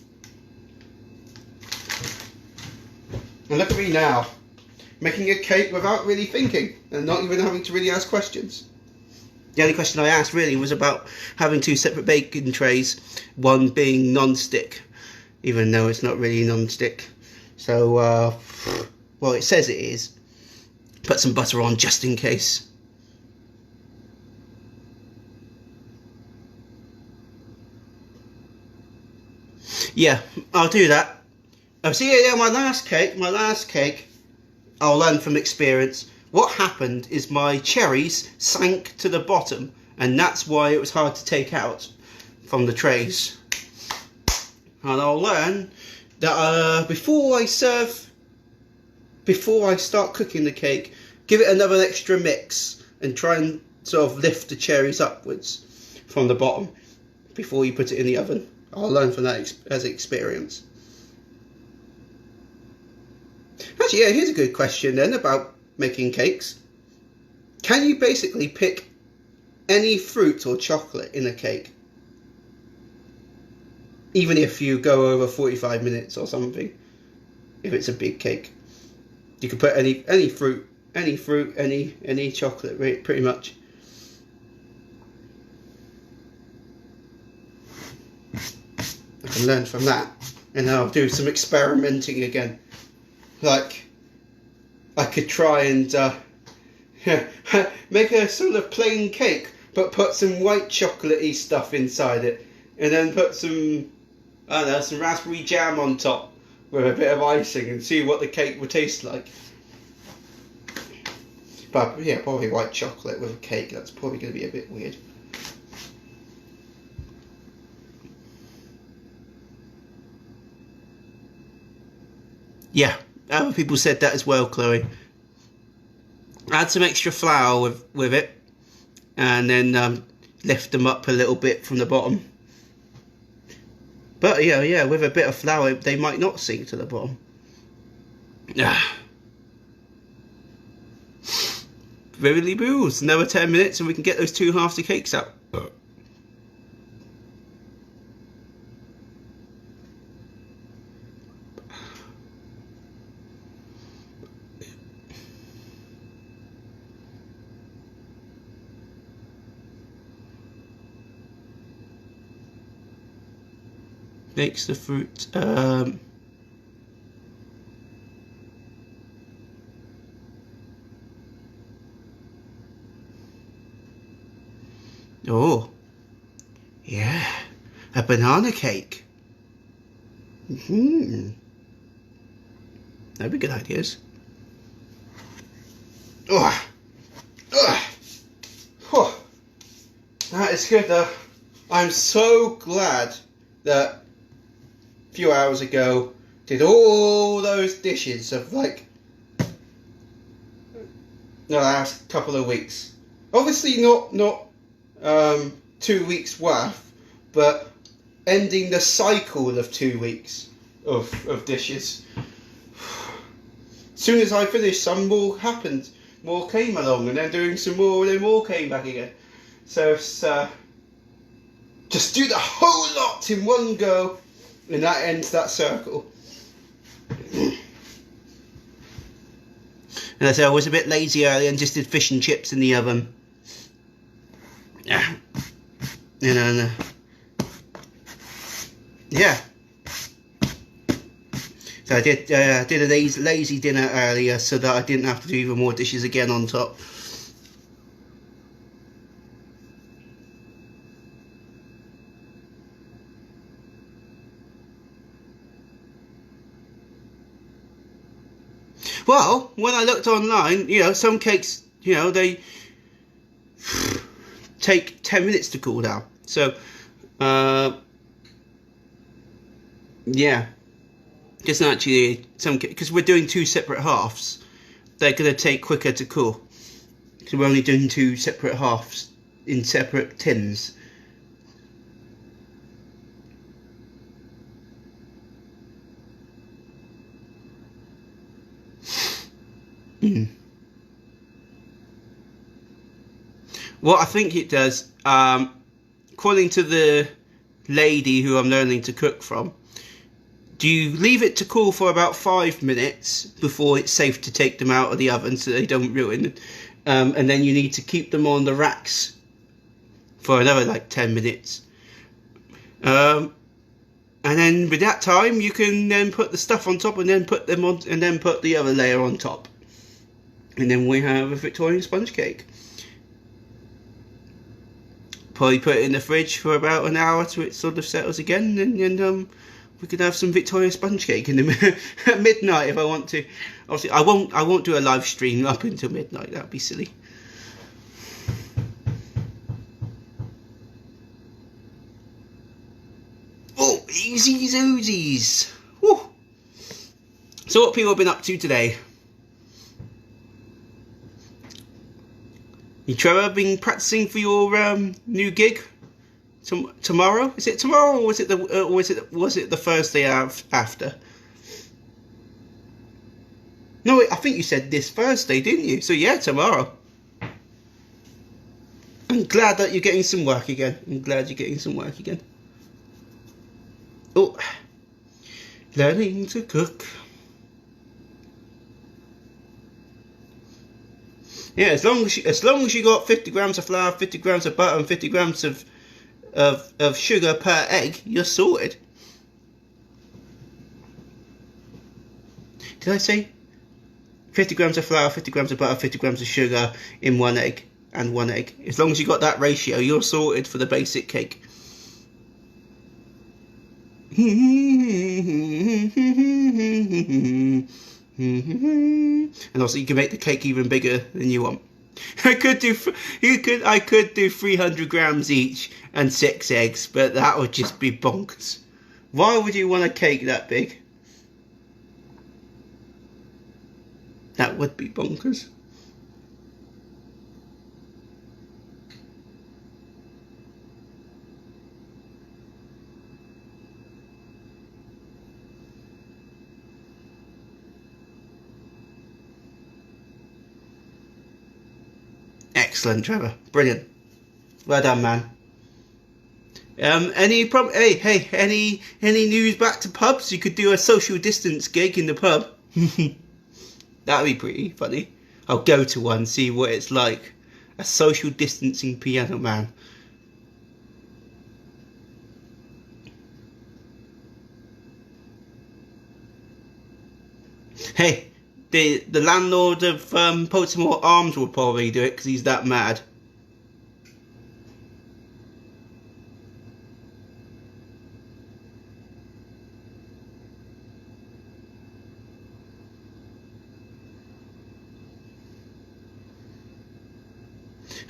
And look at me now. Making a cake without really thinking. And not even having to really ask questions. The only question I asked really was about having 2 separate baking trays. One being non-stick. Even though it's not really non-stick. So, well, it says it is. Put some butter on just in case. Yeah, I'll do that. See, yeah, my last cake, I'll learn from experience. What happened is my cherries sank to the bottom, and that's why it was hard to take out from the trays. And I'll learn that before I start cooking the cake, give it another extra mix and try and sort of lift the cherries upwards from the bottom before you put it in the oven. I'll learn from that as experience. Actually, yeah, here's a good question then about making cakes. Can you basically pick any fruit or chocolate in a cake? Even if you go over 45 minutes or something, if it's a big cake. You can put any fruit, any chocolate, pretty much. I can learn from that, and then I'll do some experimenting again. Like, I could try and make a sort of plain cake, but put some white chocolatey stuff inside it, and then put some, I don't know, some raspberry jam on top with a bit of icing, and see what the cake would taste like. But yeah, probably white chocolate with a cake. That's probably going to be a bit weird. Yeah, other people said that as well, Chloe. add some extra flour with it, and then lift them up a little bit from the bottom. But yeah, with a bit of flour, they might not sink to the bottom. Vividly Boos, another 10 minutes and we can get those 2 halves of cakes out. Mix the fruit. Oh, yeah, a banana cake. That'd be good ideas. Oh, that is good though. I'm so glad that a few hours ago did all those dishes of like the last couple of weeks. Obviously not 2 weeks worth, but ending the cycle of 2 weeks of dishes. As soon as I finished, some more happened, more came along, and then doing some more, and then more came back again. So it's, just do the whole lot in one go, and that ends that circle. And I said I was a bit lazy earlier and just did fish and chips in the oven. And yeah. So I did a lazy dinner earlier so that I didn't have to do even more dishes again on top. Well, when I looked online, some cakes, they take 10 minutes to cool down. So, yeah, just actually some, because we're doing 2 separate halves, they're going to take quicker to cool. So we're only doing 2 separate halves in separate tins. What I think it does, according to the lady who I'm learning to cook from, do you leave it to cool for about 5 minutes before it's safe to take them out of the oven so they don't ruin, and then you need to keep them on the racks for another like 10 minutes, and then with that time you can then put the stuff on top and then put them on, and then put the other layer on top, and then we have a Victorian sponge cake. Probably put it in the fridge for about an hour till it sort of settles again, and we could have some Victoria sponge cake in the at midnight if I want to. Obviously, I won't do a live stream up until midnight. That'd be silly. Oh, easies oozies. Woo. So what people have been up to today? You, Trevor, been practicing for your new gig tomorrow? Is it tomorrow, or was it the Thursday after? No, I think you said this Thursday, didn't you? So yeah, tomorrow. I'm glad that you're getting some work again. Oh, learning to cook. Yeah, as long as you got 50 grams of flour, 50 grams of butter, and 50 grams of sugar per egg, you're sorted. Did I say 50 grams of flour, 50 grams of butter, 50 grams of sugar in one egg and one egg? As long as you got that ratio, you're sorted for the basic cake. And also you can make the cake even bigger than you want. I could do 300 grams each and 6 eggs, but that would just be bonkers. Why would you want a cake that big? That would be bonkers. Excellent, Trevor. Brilliant. Well done, man. Any news back to pubs? You could do a social distance gig in the pub. That'd be pretty funny. I'll go to one, see what it's like. A social distancing piano man. Hey, the landlord of Baltimore Arms will probably do it because he's that mad.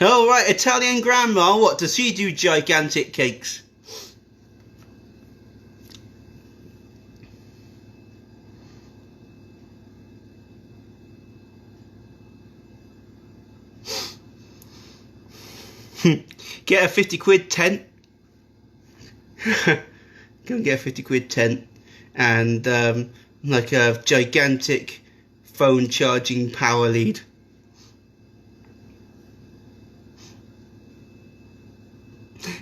Oh right, Italian grandma, what does she do? Gigantic cakes. Get a 50 quid tent. Go and get a 50 quid tent and like a gigantic phone charging power lead.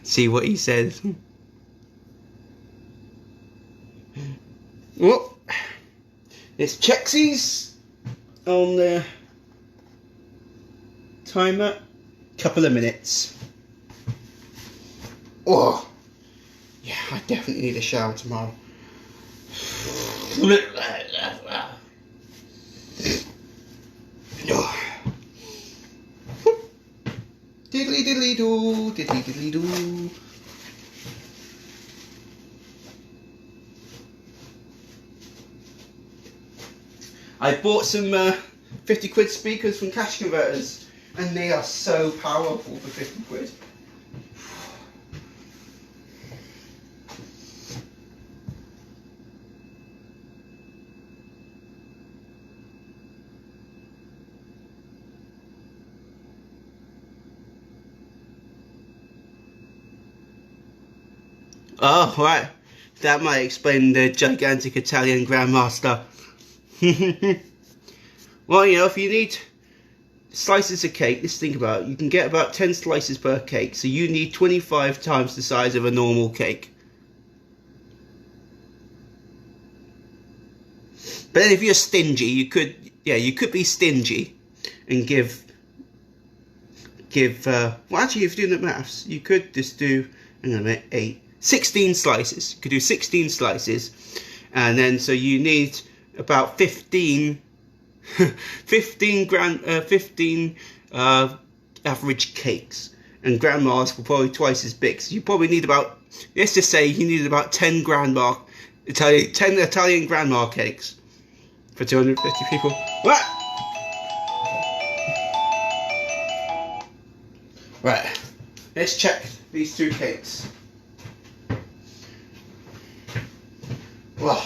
See what he says. Oh, it's Chexies on the timer. Couple of minutes. Oh, yeah, I definitely need a shower tomorrow. Diddly diddly doo, diddly diddly doo. I bought some 50 quid speakers from Cash Converters and they are so powerful for 50 quid. Oh, right. That might explain the gigantic Italian grandmaster. Well, you know, if you need slices of cake, let's think about it. You can get about 10 slices per cake, so you need 25 times the size of a normal cake. But then if you're stingy, you could be stingy and give, well actually if you're doing the maths, you could just do, hang on a minute, 16 slices. You could do 16 slices, and then so you need about 15 average cakes, and grandmas were probably twice as big. So you probably need about, let's just say you need about 10 Italian grandma cakes for 250 people. What? Right, let's check these two cakes. Well,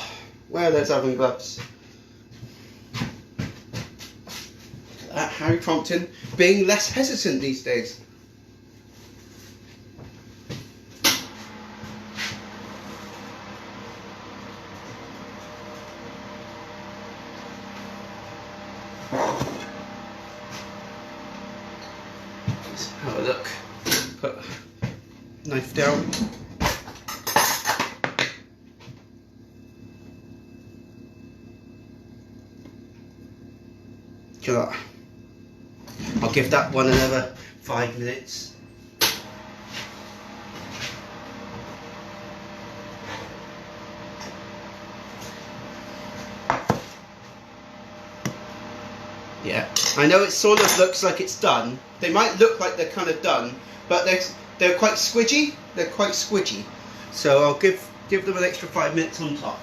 where are those oven gloves? Look at that, Harry Crompton being less hesitant these days. Let's have a look. Put knife down. I'll give that one another 5 minutes. Yeah, I know it sort of looks like it's done. They might look like they're kind of done, but they're quite squidgy. They're quite squidgy. So I'll give them an extra 5 minutes on top.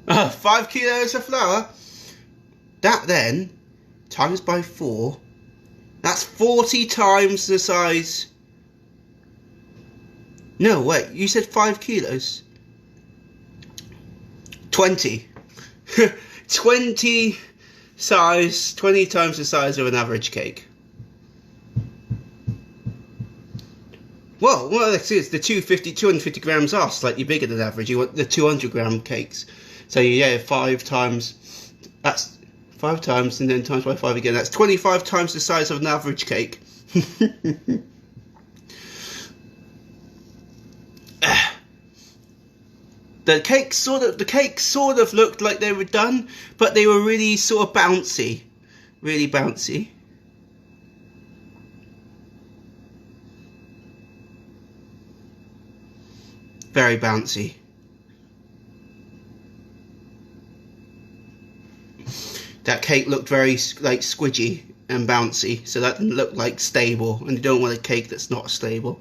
Uh, 5 kilos of flour. That then times by 4 That's 40 times the size. No, wait, you said 5 kilos. 20. 20 times the size of an average cake. Well, what this is, the 250 grams are slightly bigger than average. You want the 200 gram cakes. So yeah, 5 times, that's 5 times and then times by 5 again. That's 25 times the size of an average cake. The cakes sort of looked like they were done, but they were really sort of bouncy. Really bouncy. Very bouncy. That cake looked very like squidgy and bouncy, so that didn't look like stable, and you don't want a cake that's not stable.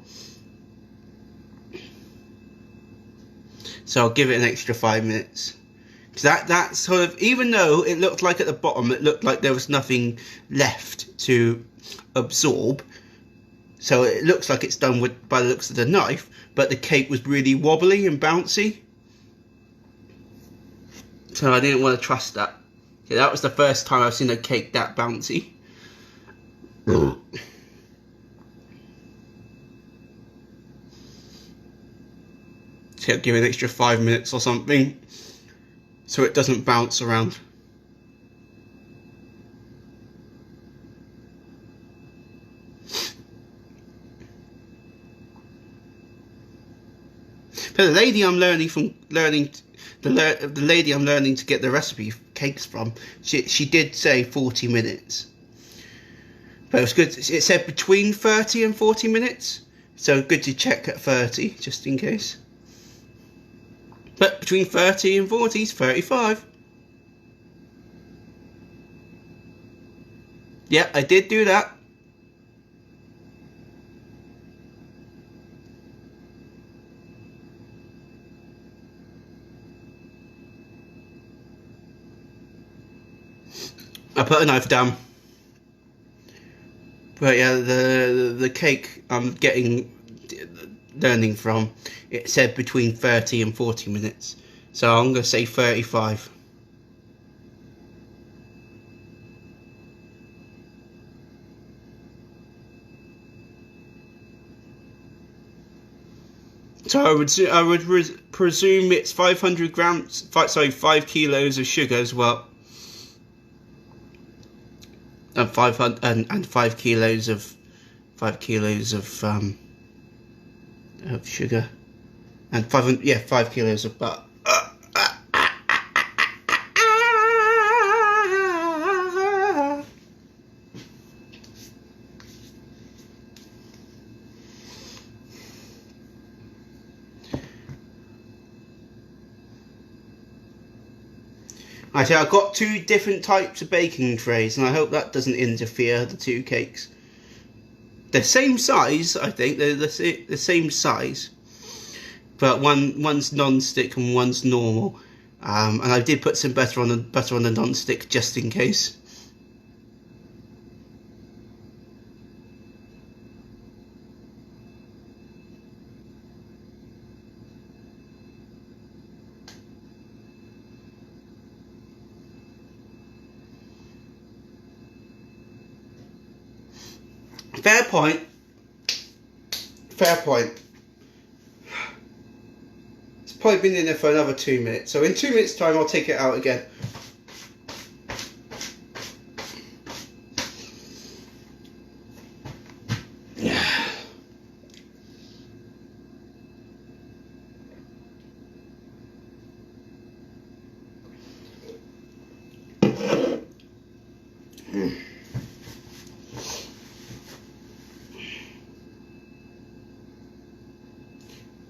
So I'll give it an extra 5 minutes. Because that sort of, even though it looked like at the bottom, it looked like there was nothing left to absorb. So it looks like it's done with, by the looks of the knife, but the cake was really wobbly and bouncy. So I didn't want to trust that. Yeah, that was the first time I've seen a cake that bouncy. So I'll give it an extra 5 minutes or something, so it doesn't bounce around. But the lady I'm learning to get the recipe cakes from, she did say 40 minutes. But it was good. It said between 30 and 40 minutes, so good to check at 30 just in case. But between 30 and 40 is 35. Yeah, I did do that. I put a knife down. But yeah, the cake I'm learning from, it said between 30 and 40 minutes. So I'm going to say 35. So I would presume it's 500 grams, 5 kilos of sugar as well. And 5 kilos of sugar, and 5 kilos of butter. Actually, I've got 2 different types of baking trays, and I hope that doesn't interfere the 2 cakes. They're same size, I think. They're the same size, but one's non-stick and one's normal. And I did put some butter on the non-stick just in case. Fair point. Fair point. It's probably been in there for another 2 minutes. So in 2 minutes' time, I'll take it out again.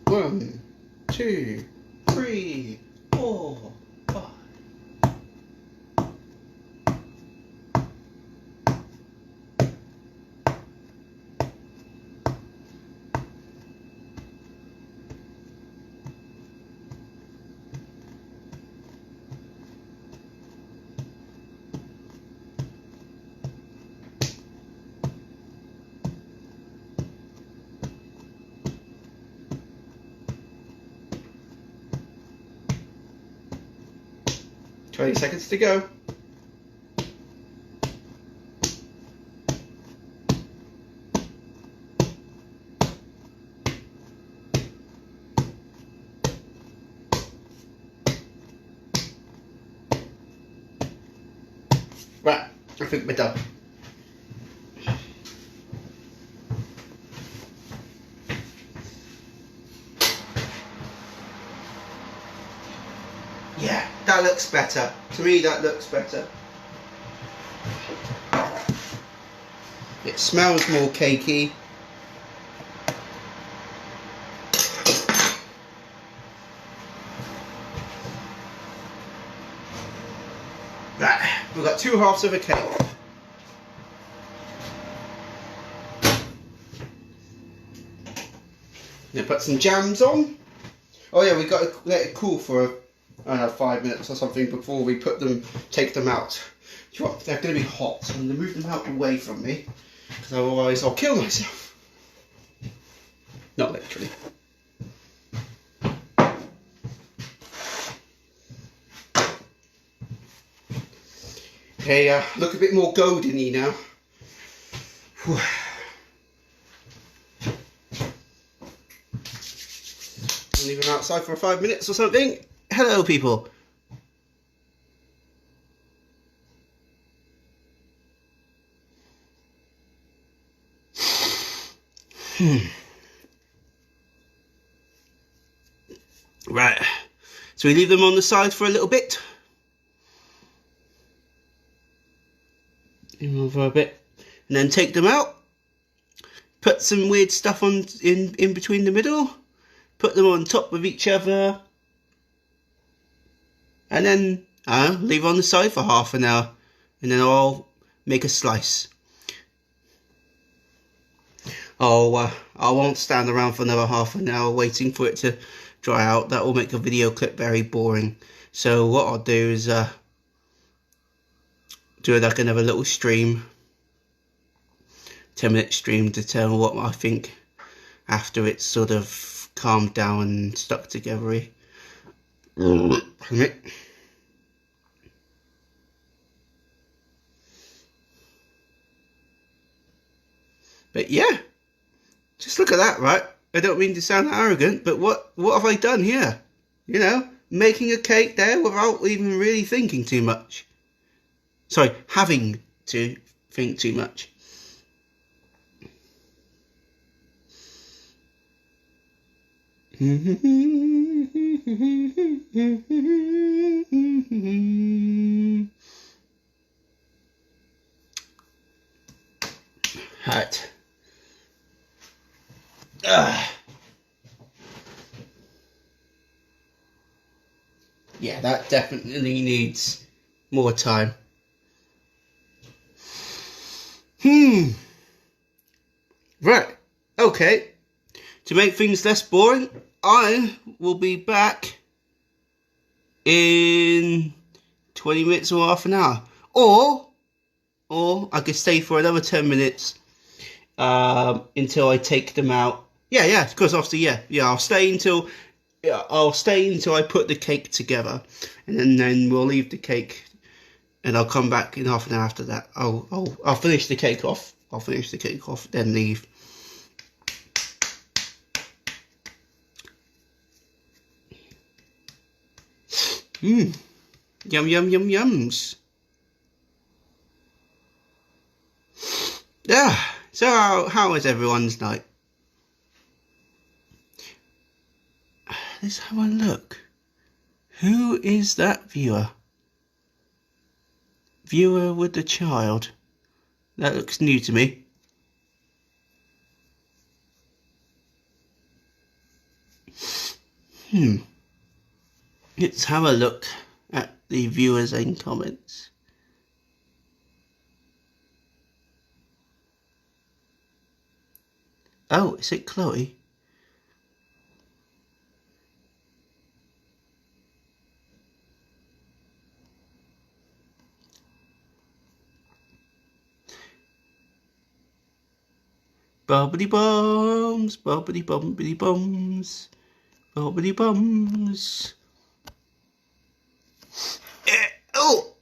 One, 2, 3, 4, 5. 20 seconds to go. Right, I think we're done. Yeah, that looks better. To me, that looks better. It smells more cakey. Right, we've got 2 halves of a cake. Now put some jams on. Oh yeah, we've got to let it cool for, I don't know, 5 minutes or something before we take them out. Do you know what? They're going to be hot, so I'm going to move them out away from me, because otherwise I'll kill myself. Not literally. Okay, look a bit more goldeny now. Whew. Leave them outside for 5 minutes or something. Hello, people. Right. So we leave them on the side for a little bit. For a bit, and then take them out. Put some weird stuff on in between the middle. Put them on top of each other, and then leave on the side for half an hour, and then I'll make a slice. I won't stand around for another half an hour waiting for it to dry out. That will make a video clip very boring. So what I'll do is do like another little stream, 10-minute stream, to tell what I think after it's sort of calmed down and stuck together. But yeah, just look at that, right? I don't mean to sound arrogant, but what have I done here? You know, making a cake there without even really thinking too much. Sorry, having to think too much. Right. Yeah, that definitely needs more time. Right. Okay. To make things less boring, I will be back in 20 minutes or half an hour. Or I could stay for another 10 minutes until I take them out. Yeah, because obviously, I'll stay until I put the cake together, and then we'll leave the cake, and I'll come back in half an hour after that. I'll finish the cake off. Then leave. Yum, yums. Yeah, so how was everyone's night? Let's have a look. Who is that viewer? Viewer with the child. That looks new to me. Let's have a look at the viewers and comments. Oh, is it Chloe? Bobbity bombs, bobbity bombity bombs, bobbity bombs. Oh,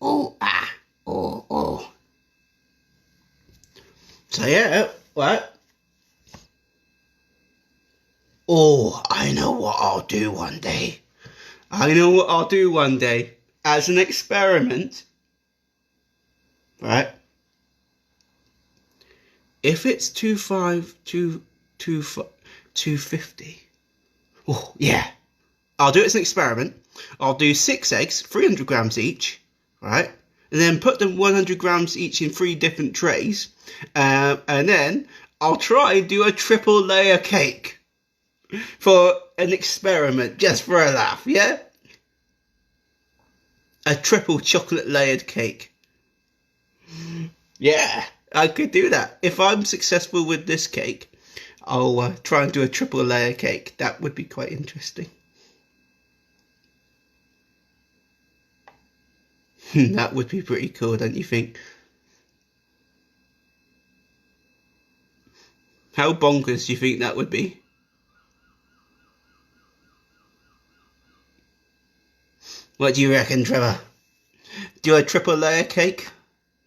oh, oh, oh. So yeah, what? Oh, I know what I'll do one day. I know what I'll do one day as an experiment. Right? If it's 250. Oh, yeah. I'll do it as an experiment. I'll do 6 eggs, 300 grams each, right? And then put them 100 grams each in 3 different trays. And then I'll try and do a triple layer cake for an experiment, just for a laugh, yeah? A triple chocolate layered cake. Yeah, I could do that. If I'm successful with this cake, I'll try and do a triple layer cake. That would be quite interesting. That would be pretty cool, don't you think? How bonkers do you think that would be? What do you reckon, Trevor? Do a triple layer cake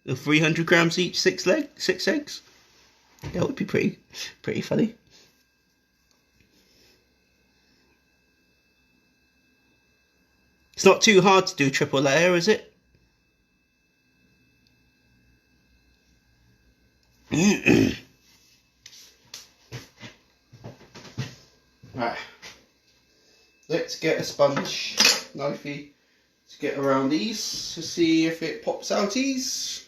of 300 grams each, 6 eggs? That would be pretty funny. It's not too hard to do triple layer, is it? Right. Let's get a sponge knifey to get around these to see if it pops outies.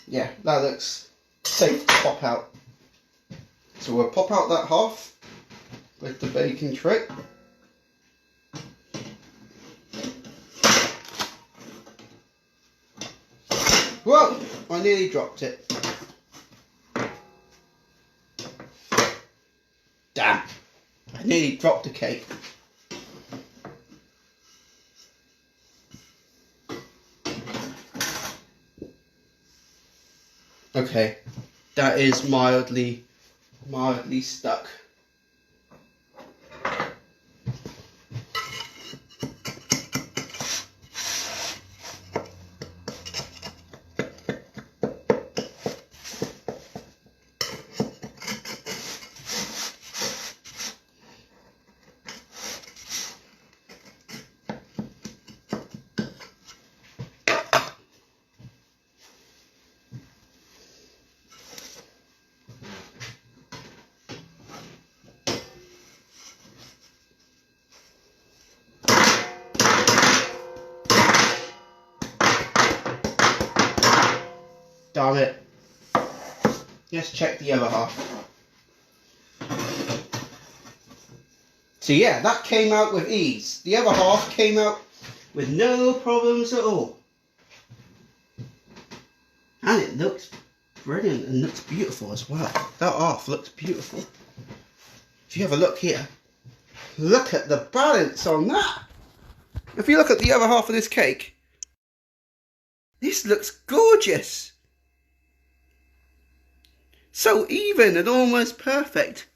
Yeah, that looks safe to pop out. So we'll pop out that half with the baking tray. Whoa! I nearly dropped it. Damn! I nearly dropped the cake. Okay, that is mildly stuck. Darn it. Let's check the other half. So yeah, that came out with ease. The other half came out with no problems at all. And it looks brilliant and looks beautiful as well. That half looks beautiful. If you have a look here, look at the balance on that. If you look at the other half of this cake, this looks gorgeous. So even and almost perfect.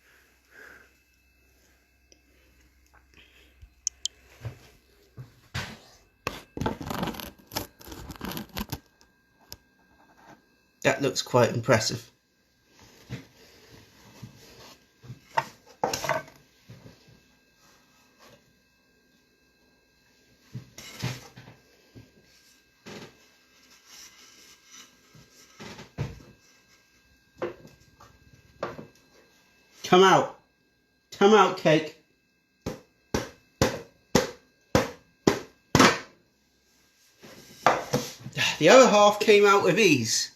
That looks quite impressive. Come out. Come out, cake. The other half came out with ease.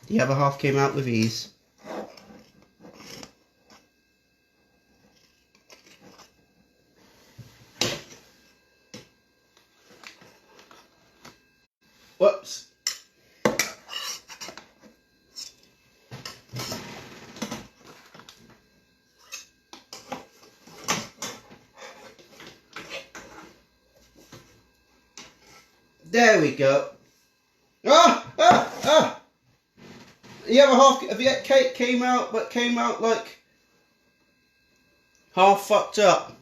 The other half came out with ease. Whoops. There we go. Ah! The other half of the cake came out like half fucked up.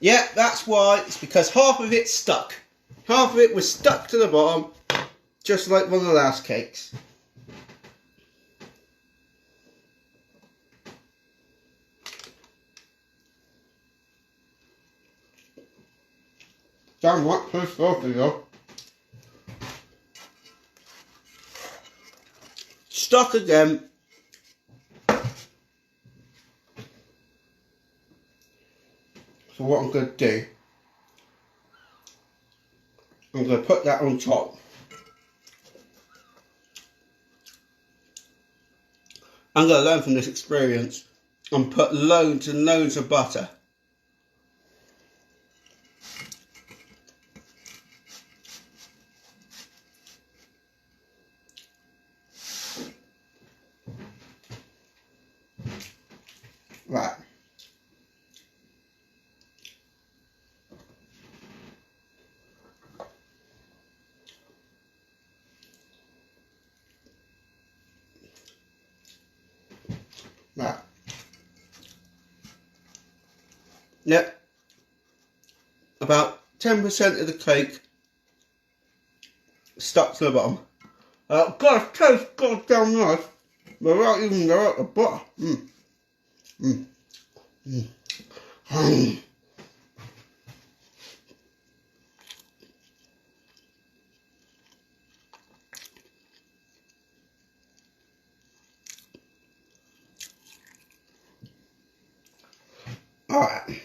Yeah, that's why. It's because half of it stuck. Half of it was stuck to the bottom, just like one of the last cakes. Damn, what pissed off you go. Stuck again. So what I'm going to do, I'm going to put that on top. I'm going to learn from this experience and put loads and loads of butter. Right. Right. Yep. About 10% of the cake stuck to the bottom. God, it tastes goddamn nice. Without even the butter. Alright.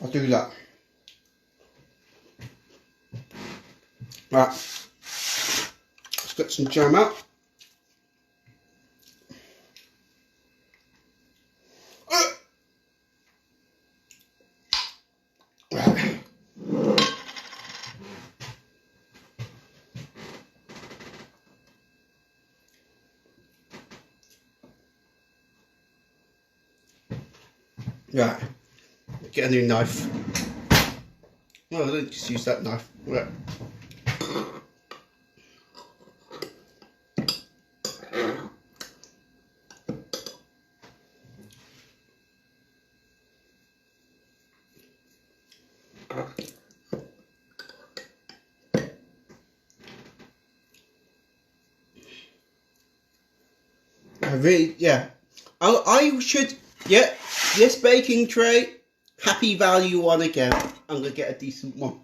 I'll do that. Right. Let's get some jam out. Right. Right. Get a new knife. Well, I didn't just use that knife. Right. I should, yeah, this baking tray, happy value one again. I'm going to get a decent one.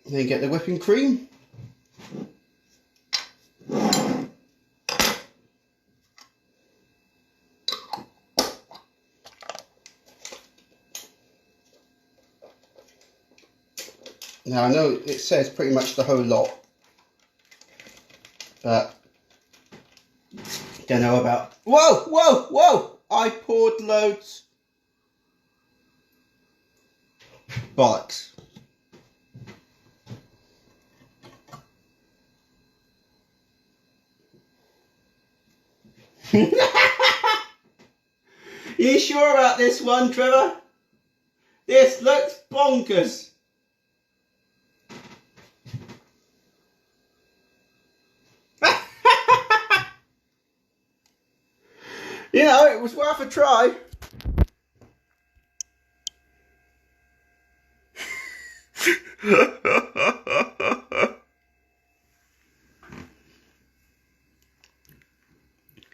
Then get the whipping cream. Now I know it says pretty much the whole lot, but don't know about. Whoa! I poured loads. Bollocks. You sure about this one, Trevor? This looks bonkers. You know, it was worth a try.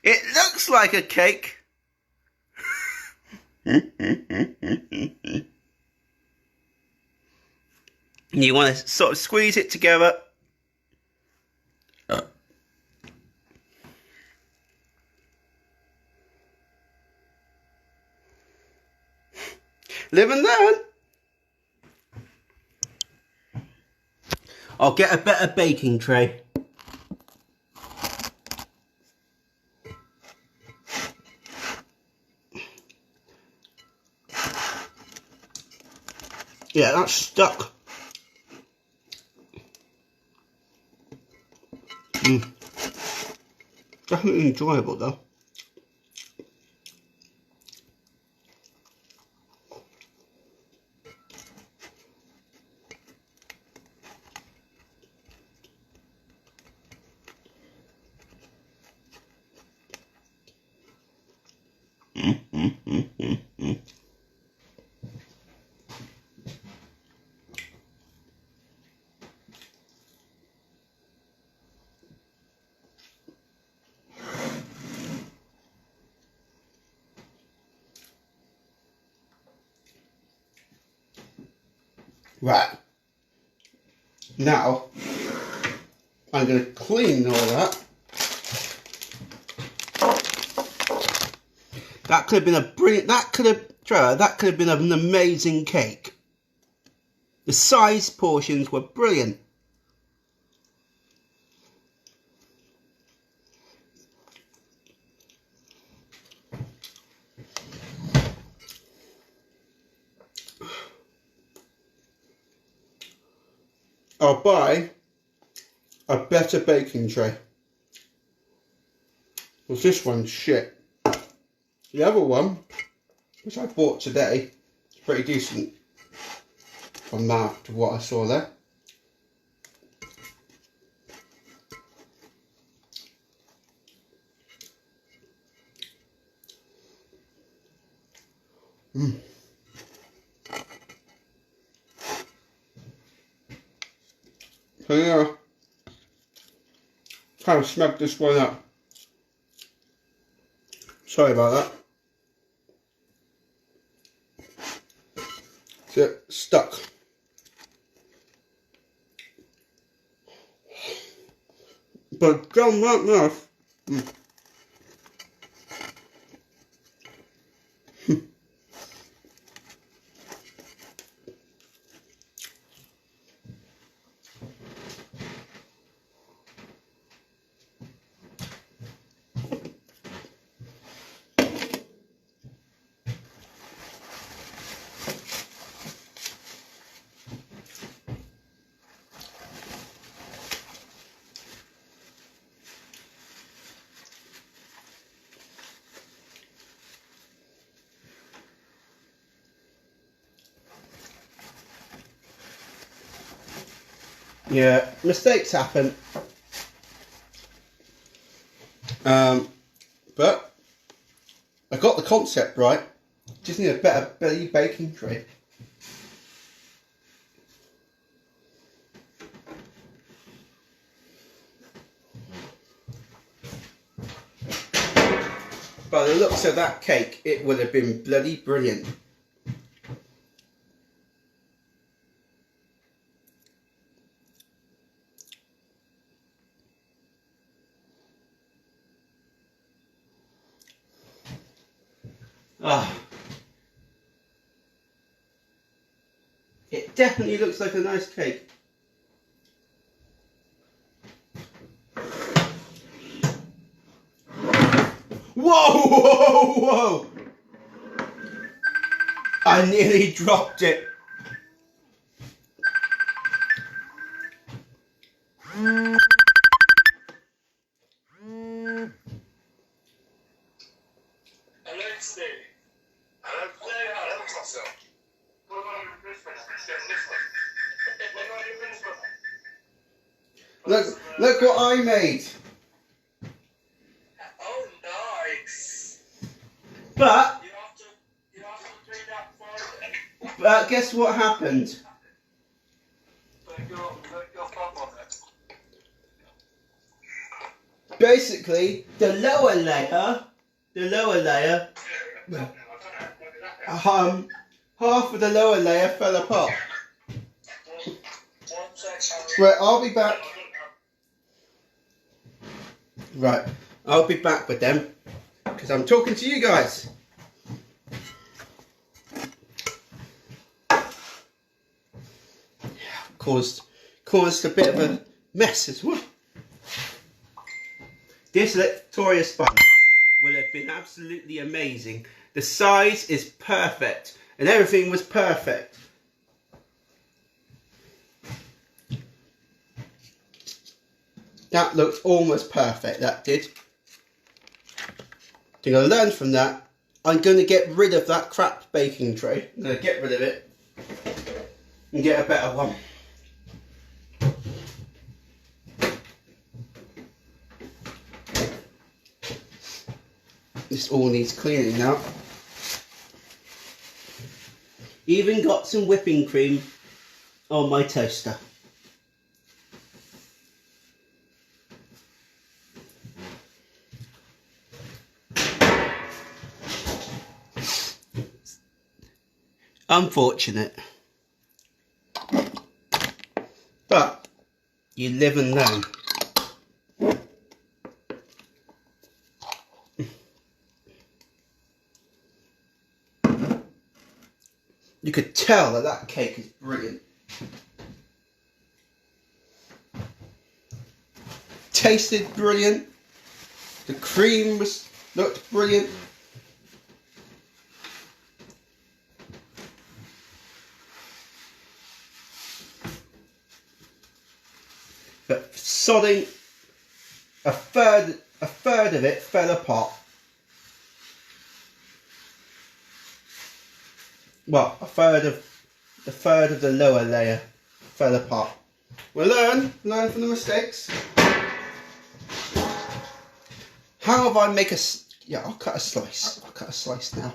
It looks like a cake. And you want to sort of squeeze it together. Live and learn. I'll get a better baking tray. Yeah, that's stuck. Definitely enjoyable though. Right. Now, I'm going to clean all that. That could have been a brilliant, that could have been an amazing cake. The size portions were brilliant. I'll buy a better baking tray. Because this one's shit. The other one, which I bought today, is pretty decent from that to what I saw there. So yeah, kind of smacked this one up. Sorry about that. So stuck. But damn that enough. Yeah, mistakes happen. But I got the concept right. Just need a better baking tray. By the looks of that cake, it would have been bloody brilliant. Ah, it definitely looks like a nice cake. Whoa, whoa, whoa! I nearly dropped it. Look what I made. Oh, nice. But You have to do that for me. guess what happened? Put your thumb on it. Basically, the lower layer, half of the lower layer fell apart. Right, I'll be back. Right, I'll be back with them because I'm talking to you guys. Caused a bit of a mess as well. This Victoria sponge will have been absolutely amazing. The size is perfect and everything was perfect. That looked almost perfect, that did. I'm going to learn from that. I'm going to get rid of that crap baking tray. I'm going to get rid of it and get a better one. This all needs cleaning now. Even got some whipping cream on my toaster. Unfortunate. But you live and learn. You could tell that that cake is brilliant. Tasted brilliant. The cream looked brilliant. But sodding, a third of it fell apart. Well, a third of the lower layer fell apart. We'll learn from the mistakes. How have I make a? Yeah, I'll cut a slice. I'll cut a slice now.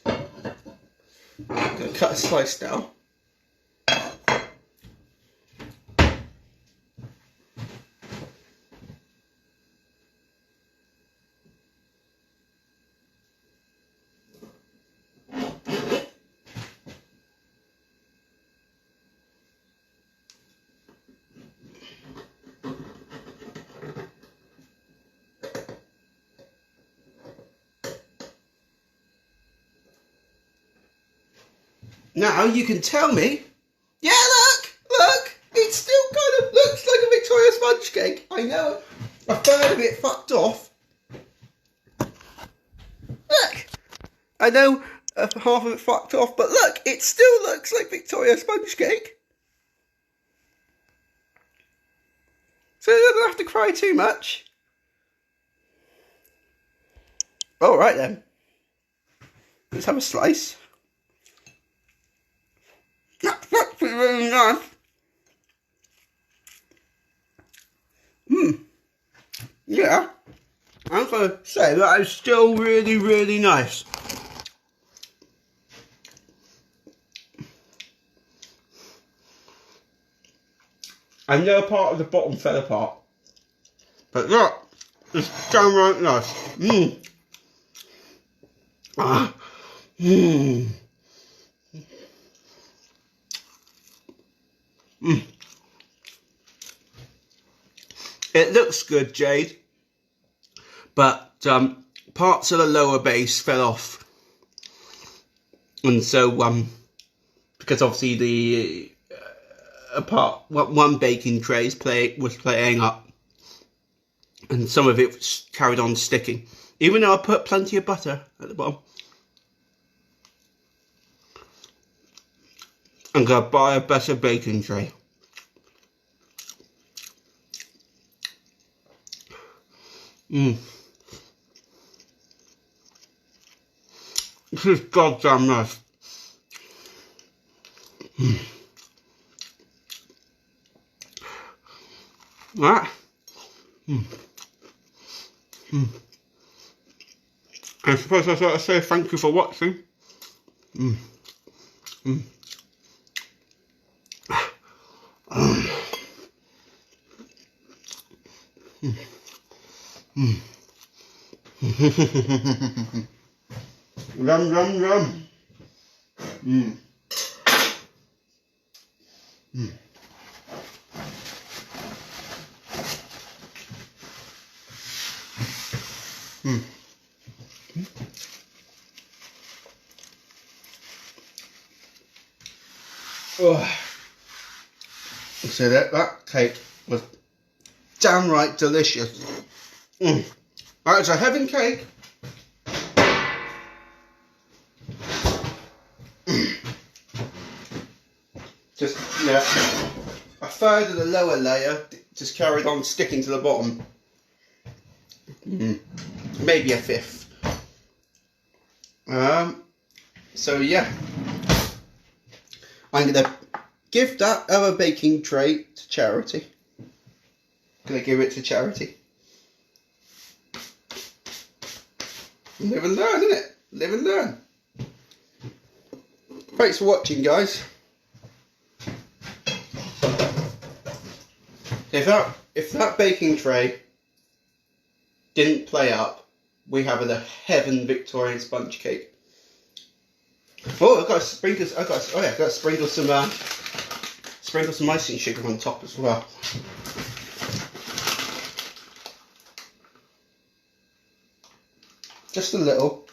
I'm gonna cut a slice now. Now you can tell me, yeah, look, it still kind of looks like a Victoria sponge cake. I know a third of it fucked off. Look, I know half of it fucked off, but look, it still looks like Victoria sponge cake. So you don't have to cry too much. All right then, let's have a slice. That's actually really nice. Yeah, I'm going to say that is still really, really nice. I know part of the bottom fell apart, but that is downright nice. It looks good, Jade, but parts of the lower base fell off, and so because obviously the one baking tray was playing up, and some of it was carried on sticking, even though I put plenty of butter at the bottom. I'm gonna buy a better baking tray. This is goddamn nice. Right. I suppose I ought to say thank you for watching. Yum, yum, yum. Oh. So that cake was downright delicious. That was a heaven cake. Just, yeah, a third of the lower layer just carried on sticking to the bottom. Maybe a fifth. So yeah, I'm gonna give that other baking tray to charity. Gonna give it to charity. Live and learn, isn't it? Live and learn. Thanks for watching, guys. If that baking tray didn't play up, we have a heaven Victorian sponge cake. Oh, I've got to sprinkle. I've got to sprinkle some icing sugar on top as well. Just a little.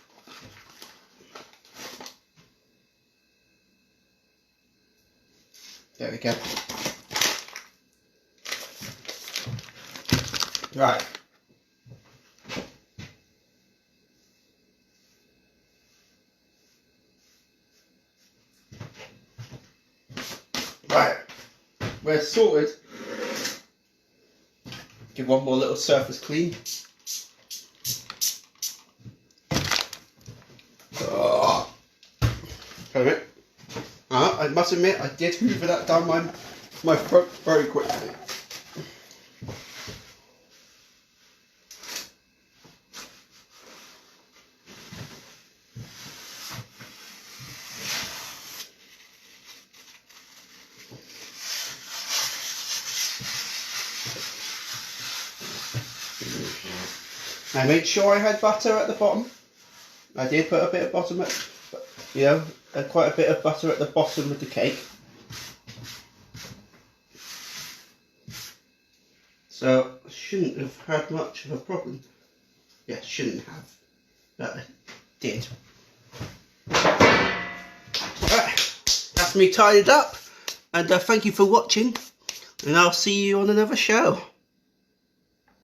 There we go. Right. Right. We're sorted. Give one more little surface clean. I must admit, I did hoover that down my throat very quickly. I made sure I had butter at the bottom. I did put a bit of bottom at, quite a bit of butter at the bottom of the cake. So I shouldn't have had much of a problem. Yeah, shouldn't have. But I did. Right, that's me tidied up. And thank you for watching. And I'll see you on another show.